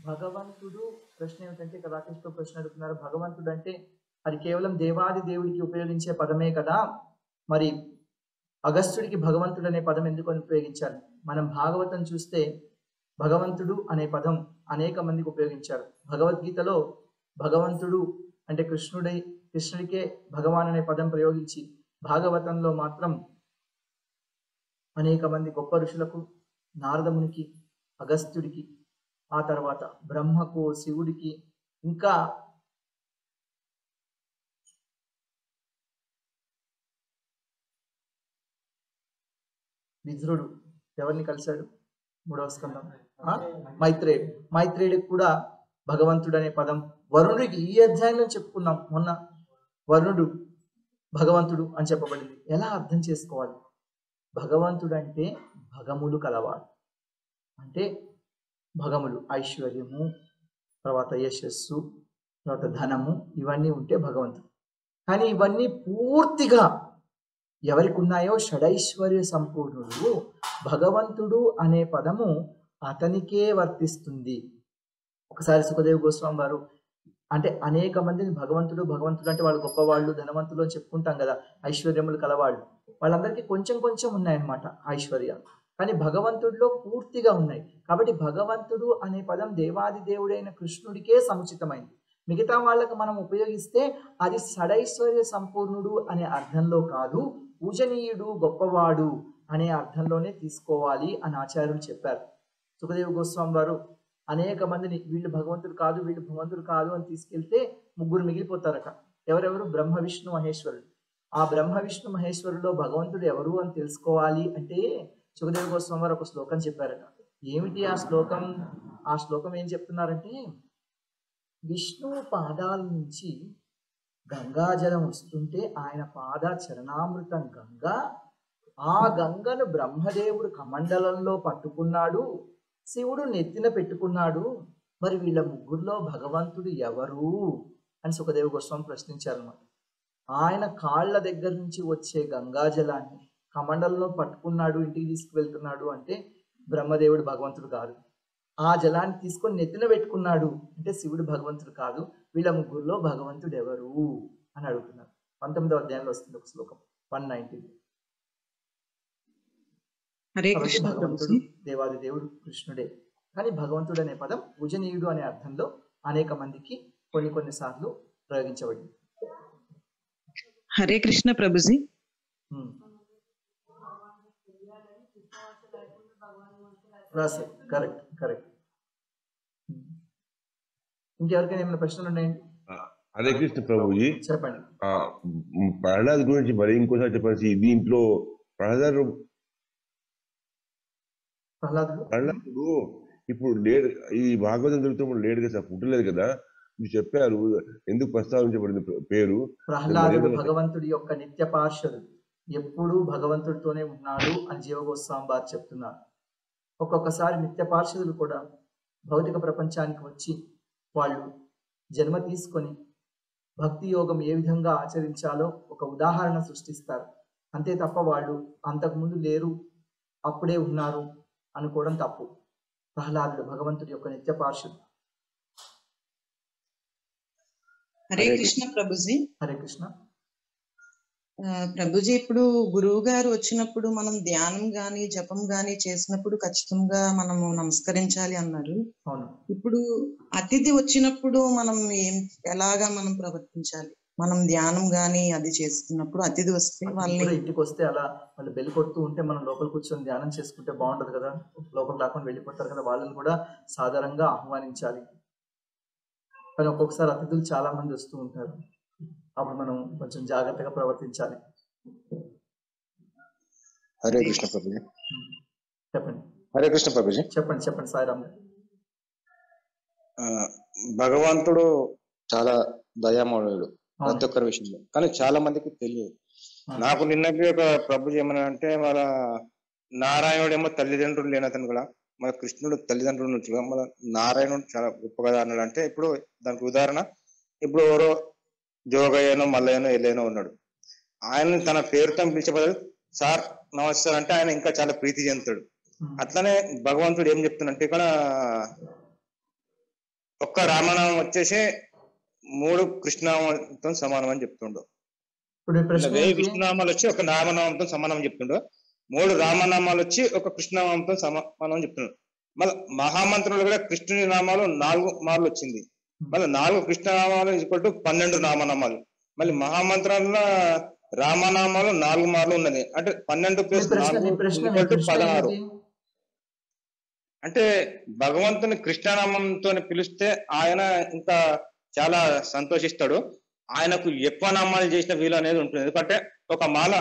A: భగవంతుడు ప్రశ్న ఏమిటంటే, ఇక్కడ రాకేష్ ప్రభు ప్రశ్న అడుగుతున్నారు, భగవంతుడు అంటే అది కేవలం దేవాది దేవుడికి ఉపయోగించే పదమే కదా, మరి అగస్త్యుడికి భగవంతుడు అనే పదం ఎందుకు అని ఉపయోగించారు? మనం భాగవతం చూస్తే భగవంతుడు అనే పదం అనేక మందికి ఉపయోగించారు. భగవద్గీతలో భగవంతుడు అంటే కృష్ణుడికే భగవాన్ అనే పదం ప్రయోగించి, భాగవతంలో మాత్రం అనేక మంది గొప్ప ఋషులకు, నారదమునికి, అగస్త్యుడికి, ఆ తర్వాత బ్రహ్మకు, శివుడికి, ఇంకా విదురుడు ఎవరిని కలిశాడు 3వ స్కందం? మైత్రేయుడికి కూడా భగవంతుడు అనే పదం, వరుణుడికి ఈ అధ్యాయంలో చెప్పుకున్నాం మొన్న, వరుణుడు భగవంతుడు అని చెప్పబడింది. ఎలా అర్థం చేసుకోవాలి? భగవంతుడు అంటే భగములు కలవాడు, అంటే భగములు ఐశ్వర్యము, తర్వాత యశస్సు, తర్వాత ధనము, ఇవన్నీ ఉంటే భగవంతుడు. కానీ ఇవన్నీ పూర్తిగా ఎవరికి ఉన్నాయో షడైశ్వర్య సంపూర్ణుడు భగవంతుడు అనే పదము అతనికే వర్తిస్తుంది. ఒకసారి సుఖదేవ్ గోస్వామి వారు అంటే అనేక మందిని భగవంతుడు అంటే వాళ్ళు గొప్పవాళ్ళు, ధనవంతులు అని చెప్పుకుంటాం కదా, ఐశ్వర్యములు కలవాళ్ళు, వాళ్ళందరికీ కొంచెం కొంచెం ఉన్నాయన్నమాట ఐశ్వర్యాలు, కానీ భగవంతుడిలో పూర్తిగా ఉన్నాయి. కాబట్టి భగవంతుడు అనే పదం దేవాది దేవుడైన కృష్ణుడికే సముచితమైంది. మిగతా వాళ్ళకు మనం ఉపయోగిస్తే అది షడైశ్వర్య సంపూర్ణుడు అనే అర్థంలో కాదు, పూజనీయుడు, గొప్పవాడు అనే అర్థంలోనే తీసుకోవాలి అని ఆచార్యులు చెప్పారు. సుఖదేవ్ గోస్వామి వారు అనేక మందిని వీళ్ళు భగవంతుడు కాదు, వీళ్ళు భగవంతుడు కాదు అని తీసుకెళ్తే 3 మిగిలిపోతారట. ఎవరెవరు? బ్రహ్మ, విష్ణు, మహేశ్వరుడు. ఆ బ్రహ్మ, విష్ణు, మహేశ్వరులో భగవంతుడు ఎవరు అని తెలుసుకోవాలి అంటే సుఖదేవ్ గోస్వామి వారు ఒక శ్లోకం చెప్పారట. ఏమిటి ఆ శ్లోకం? ఆ శ్లోకం ఏం చెప్తున్నారంటే, విష్ణువు పాదాల నుంచి గంగాజలం వస్తుంటే ఆయన పాద చరణామృతం గంగా, ఆ గంగను బ్రహ్మదేవుడు కమండలంలో పట్టుకున్నాడు, శివుడు నెత్తిన పెట్టుకున్నాడు, మరి వీళ్ళ ముగ్గురులో భగవంతుడు ఎవరు అని సుఖదేవ గోస్వామి ప్రశ్నించారన్నమాట. ఆయన కాళ్ళ దగ్గర నుంచి వచ్చే గంగాజలాన్ని కమండలంలో పట్టుకున్నాడు, ఇంటికి తీసుకువెళ్తున్నాడు అంటే బ్రహ్మదేవుడు భగవంతుడు కాదు. ఆ జలాన్ని తీసుకొని నెత్తిన పెట్టుకున్నాడు అంటే శివుడు భగవంతుడు కాదు. వీళ్ళ ముగ్గురులో భగవంతుడు ఎవరు అని అడుగుతున్నారు. 19వ అధ్యాయంలో వస్తుంది ఒక శ్లోకం, 119. భగవంతుడు దేవాది దేవుడు కృష్ణుడే, కానీ భగవంతుడు అనే పదం పూజనీయుడు అనే అర్థంలో అనేక మందికి కొన్ని సార్లు ప్రయోగించబడింది.
B: హరే కృష్ణ ప్రభుజీ.
A: కరెక్ట్. ఇంకెవరికైనా ఏమైనా ప్రశ్నలు ఉన్నాయండి?
C: హరే కృష్ణ ప్రభుజీ,
A: చెప్పండి.
C: ప్రహ్లాద్ గురించి మరి ఇంకోసారి చెప్పాల్సి, దీంట్లో ప్రహ్లాదుడు ఇప్పుడు లేడు, ఈ భాగవతం జరుగుతున్నప్పుడు లేడు కదా, పుట్టలేదు కదా, మీరు చెప్పారు ఎందుకు ప్రస్తావించబడింది పేరు?
A: ప్రహ్లాదుడు భగవంతుడి యొక్క నిత్య పార్షదుడు, ఎప్పుడూ భగవంతుడితోనే ఉన్నాడు అని జీవగోస్వామి వారు చెప్తున్నారు. ఒక్కొక్కసారి నిత్య పార్షదులు కూడా భౌతిక ప్రపంచానికి వచ్చి వాళ్ళు జన్మ తీసుకొని భక్తి యోగం ఏ విధంగా ఆచరించాలో ఒక ఉదాహరణ సృష్టిస్తారు. అంతే తప్ప వాళ్ళు అంతకుముందు లేరు, అప్పుడే ఉన్నారు అనుకోవడం తప్పు. ప్రహ్లాదుడు భగవంతుడి యొక్క నిత్య పార్షదుడు.
B: హరే కృష్ణ ప్రభుజీ.
A: హరే కృష్ణ
B: ప్రభుజీ, ఇప్పుడు గురువు గారు వచ్చినప్పుడు మనం ధ్యానం గాని జపం గాని చేసినప్పుడు ఖచ్చితంగా మనము నమస్కరించాలి అన్నారు. ఇప్పుడు అతిథి వచ్చినప్పుడు మనం ఎలాగా మనం ప్రవర్తించాలి? మనం ధ్యానం గాని అది చేస్తున్నప్పుడు అతిథి వస్తే వాళ్ళని
A: ఇంటికి వస్తే అలా వాళ్ళు బెల్ కొడుతూ ఉంటే మనం లోపల కూర్చొని ధ్యానం చేసుకుంటే బాగుంటది కదా, లోపల రాకుండా వెళ్ళిపోతారు కదా, వాళ్ళని కూడా సాధారణంగా ఆహ్వానించాలి. కానీ ఒక్కొక్కసారి అతిథులు చాలా మంది వస్తూ ఉంటారు, అప్పుడు మనం కొంచెం జాగ్రత్తగా ప్రవర్తించాలి.
D: హరే కృష్ణ ప్రభుజీ.
A: చెప్పండి.
D: హరే కృష్ణ ప్రభుజీ.
A: చెప్పండి సాయిరామ్.
D: భగవంతుడు చాలా దయామయుడు ప్రతి ఒక్కరి విషయంలో, కానీ చాలా మందికి తెలియదు. నాకు నిన్నకి ఒక ప్రభుజీ ఏమన్నా అంటే, మన నారాయణుడేమో తల్లిదండ్రులు లేనతను కూడా, మన కృష్ణుడు తల్లిదండ్రులు నుంచి మన నారాయణుడు చాలా గొప్పగా అన్నాడు. అంటే ఇప్పుడు దానికి ఉదాహరణ, ఇప్పుడు ఎవరో జోగయ్యనో మల్లయ్యనో ఎల్లయ్యనో ఉన్నాడు, ఆయన తన పేరుతో పిలిచబడదు, సార్ నమస్కారం అంటే ఆయన ఇంకా చాలా ప్రీతి చెందుతాడు. అట్లనే భగవంతుడు ఏం చెప్తున్నట్టు ఇక్కడ ఒక్క రామనామం వచ్చేసి 3 కృష్ణనామంతో సమానం అని చెప్తుండు.
A: ఇప్పుడు ఈ ప్రశ్న
D: 1000
A: ఏంటి?
D: విష్ణునామాలు వచ్చి ఒక రామనామంతో సమానం చెప్తుండు. 3 రామనామాలు వచ్చి ఒక కృష్ణనామంతో సమానం అని చెప్తున్నాడు. మళ్ళీ మహామంత్రులు కూడా కృష్ణుని నామాలు 4 మార్లు వచ్చింది. మళ్ళీ 4 కృష్ణనామాలు ఈక్వల్ టు 12 రామనామాలు. మళ్ళీ మహామంత్రాల రామనామాలు 4 మార్లు ఉన్నది. అంటే 12
A: మీ
D: ప్లస్
A: ప్రశ్న
D: 4
A: మీ ప్రశ్న మీ
D: ఈక్వల్ టు
A: ప్రశ్న
D: 16.
A: ఏంటి?
D: అంటే భగవంతుని కృష్ణనామంతో పిలిస్తే ఆయన ఇంకా చాలా సంతోషిస్తాడు. ఆయనకు ఎక్కువ నామాలు చేసిన వీలు అనేది ఉంటుంది. ఎందుకంటే ఒక మాల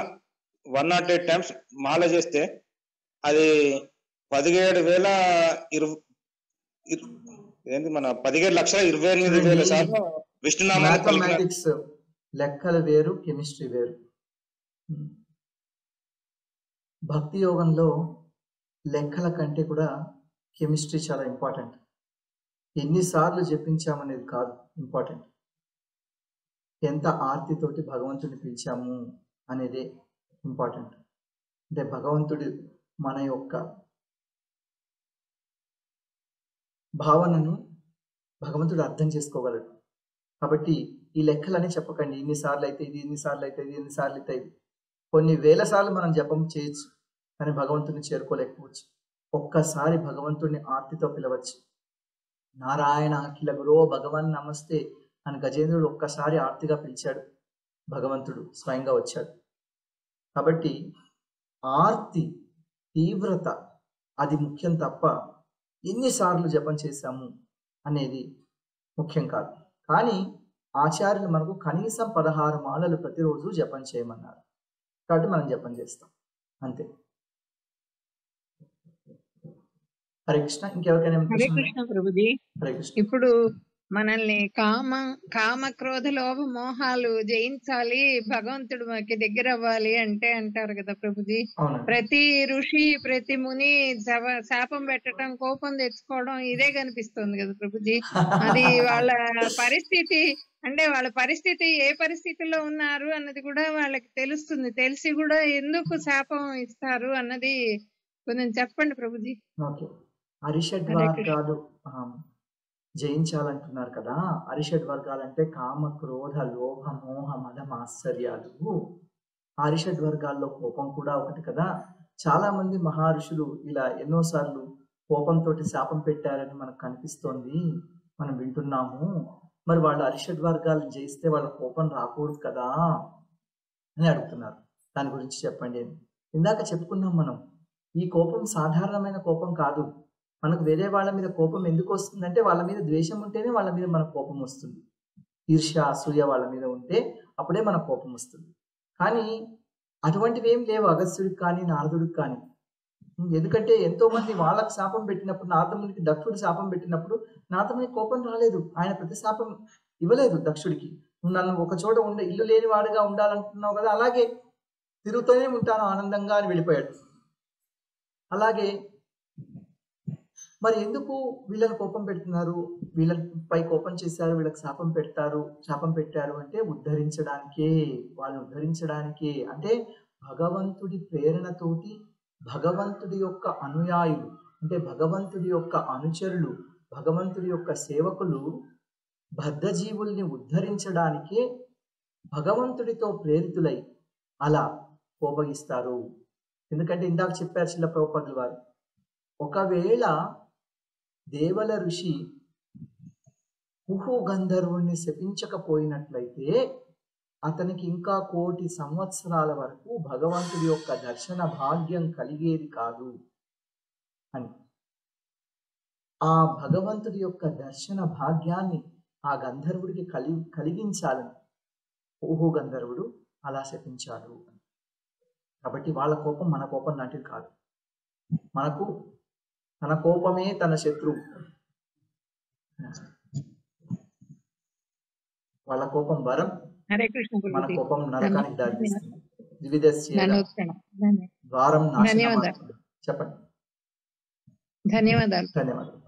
D: 108 టైమ్స్ మాల చేస్తే అది 17,28,000 సార్లు విష్ణునామాన్ని పలికిన.
A: మ్యాథమెటిక్స్ లెక్కలు వేరు, కెమిస్ట్రీ వేరు. భక్తి యోగంలో లెక్కల కంటే కూడా కెమిస్ట్రీ చాలా ఇంపార్టెంట్. ఎన్నిసార్లు జపించామనేది కాదు ఇంపార్టెంట్, ఎంత ఆర్తితోటి భగవంతుడిని పిలిచాము అనేదే ఇంపార్టెంట్. అంటే భగవంతుడి మన యొక్క భావనను భగవంతుడు అర్థం చేసుకోగలడు. కాబట్టి ఈ లెక్కలని చెప్పకండి, ఇన్నిసార్లు అయితే ఇది, ఇన్నిసార్లు అయితే ఇది, ఎన్నిసార్లు అయితే ఇది. కొన్ని వేల సార్లు మనం జపం చేయొచ్చు, కానీ భగవంతుని చేరుకోలేకపోవచ్చు. ఒక్కసారి భగవంతుడిని ఆర్తితో పిలవచ్చు. నారాయణ అఖిల గురో భగవన్ నమస్తే అని గజేంద్రుడు ఒక్కసారి ఆర్తిగా పిలిచాడు, భగవంతుడు స్వయంగా వచ్చాడు. కాబట్టి ఆర్తి తీవ్రత అది ముఖ్యం తప్ప ఎన్నిసార్లు జపం చేశాము అనేది ముఖ్యం కాదు. కానీ ఆచార్యులు మనకు కనీసం 16 మాలలు ప్రతిరోజు జపం చేయమన్నారు. కాబట్టి మనం జపం చేస్తాం అంతే. హరే కృష్ణ. ఇంకెవరికైనా
E: హరే కృష్ణ ప్రభుజీ.
A: హరే కృష్ణ.
E: ఇప్పుడు మనల్ని కామ క్రోధ లోభ మోహాలు జయించాలి, భగవంతుడు మాకి దగ్గర అవ్వాలి అంటే అంటారు కదా ప్రభుజీ. ప్రతి ఋషి ప్రతి ముని శాపం పెట్టడం, కోపం తెచ్చుకోవడం ఇదే కనిపిస్తుంది కదా ప్రభుజీ. అది వాళ్ళ పరిస్థితి, అంటే వాళ్ళ పరిస్థితి ఏ పరిస్థితిలో ఉన్నారు అన్నది కూడా వాళ్ళకి తెలుస్తుంది. తెలిసి కూడా ఎందుకు శాపం ఇస్తారు అన్నది కొంచెం చెప్పండి ప్రభుజీ.
A: అరిషడ్ వర్గాలు జయించాలంటున్నారు కదా. అరిషడ్ వర్గాలంటే కామ క్రోధ లోభ మోహ మద మాత్సర్యాలు. అరిషడ్ వర్గాల్లో కోపం కూడా ఒకటి కదా. చాలా మంది మహర్షులు ఇలా ఎన్నోసార్లు కోపంతో శాపం పెట్టారని మనకు కనిపిస్తోంది, మనం వింటున్నాము. మరి వాళ్ళు అరిషడ్ వర్గాలను జయిస్తే వాళ్ళ కోపం రాకూడదు కదా అని అడుగుతున్నారు. దాని గురించి చెప్పండి. ఇందాక చెప్పుకున్నాం మనం, ఈ కోపం సాధారణమైన కోపం కాదు. మనకు వేరే వాళ్ళ మీద కోపం ఎందుకు వస్తుందంటే వాళ్ళ మీద ద్వేషం ఉంటేనే వాళ్ళ మీద మనకు కోపం వస్తుంది. ఈర్ష్య అసూయ వాళ్ళ మీద ఉంటే అప్పుడే మనకు కోపం వస్తుంది. కానీ అటువంటివి ఏం లేవు అగస్త్యుడికి కానీ నారదుడికి కానీ. ఎందుకంటే ఎంతో మంది వాళ్ళకు శాపం పెట్టినప్పుడు, నారదమునికి దక్షుడు శాపం పెట్టినప్పుడు నారదమునికి కోపం రాలేదు. ఆయన ప్రతి శాపం ఇవ్వలేదు దక్షుడికి. నన్ను ఒక చోట ఇల్లు లేని వాడుగా ఉండాలంటున్నావు కదా, అలాగే తిరుగుతూనే ఉంటాను ఆనందంగా అని వెళ్ళిపోయాడు. అలాగే మరి ఎందుకు వీళ్ళని కోపం పెడుతున్నారు, వీళ్ళపై కోపం చేశారు, వీళ్ళకి శాపం పెట్టారు అంటే ఉద్ధరించడానికే, వాళ్ళని ఉద్ధరించడానికే. అంటే భగవంతుడి ప్రేరణతోటి భగవంతుడి యొక్క అనుయాయులు, అంటే భగవంతుడి యొక్క అనుచరులు, భగవంతుడి యొక్క సేవకులు బద్ధజీవుల్ని ఉద్ధరించడానికే భగవంతుడితో ప్రేరితులై అలా కోపగిస్తారు. ఎందుకంటే ఇందాక చెప్పారు శిల ప్రభుపాదుల వారు, ఒకవేళ దేవల ఋషి కుహు గంధర్వుణ్ణి శపించకపోయినట్లయితే అతనికి ఇంకా 1,000,000 సంవత్సరాల వరకు భగవంతుడి యొక్క దర్శన భాగ్యం కలిగేది కాదు అని. ఆ భగవంతుడి యొక్క దర్శన భాగ్యాన్ని ఆ గంధర్వుడికి కలిగించాలని కుహు గంధర్వుడు అలా శపించాడు. కాబట్టి వాళ్ళ కోపం మన కోపం లాంటిది కాదు. మనకు తన కోపమే తన శత్రువు. వాళ్ళ కోపం వరం, మన కోపం నరకానికి దారితీస్తుంది. ద్వారం నాశనం. చెప్పండి.
E: ధన్యవాదాలు.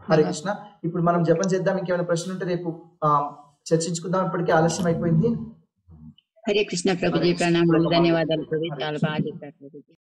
A: హరే కృష్ణ. ఇప్పుడు మనం జపం చేద్దాం. ఇంకేమైనా ప్రశ్న ఉంటే రేపు చర్చించుకుందాం. ఇప్పటికే ఆలస్యం అయిపోయింది.
F: హరే కృష్ణ ప్రభుజీ. ప్రణామాలు, ధన్యవాదాలు ప్రభుజీ, చాలా బాగా చెప్పారు ప్రభుజీ.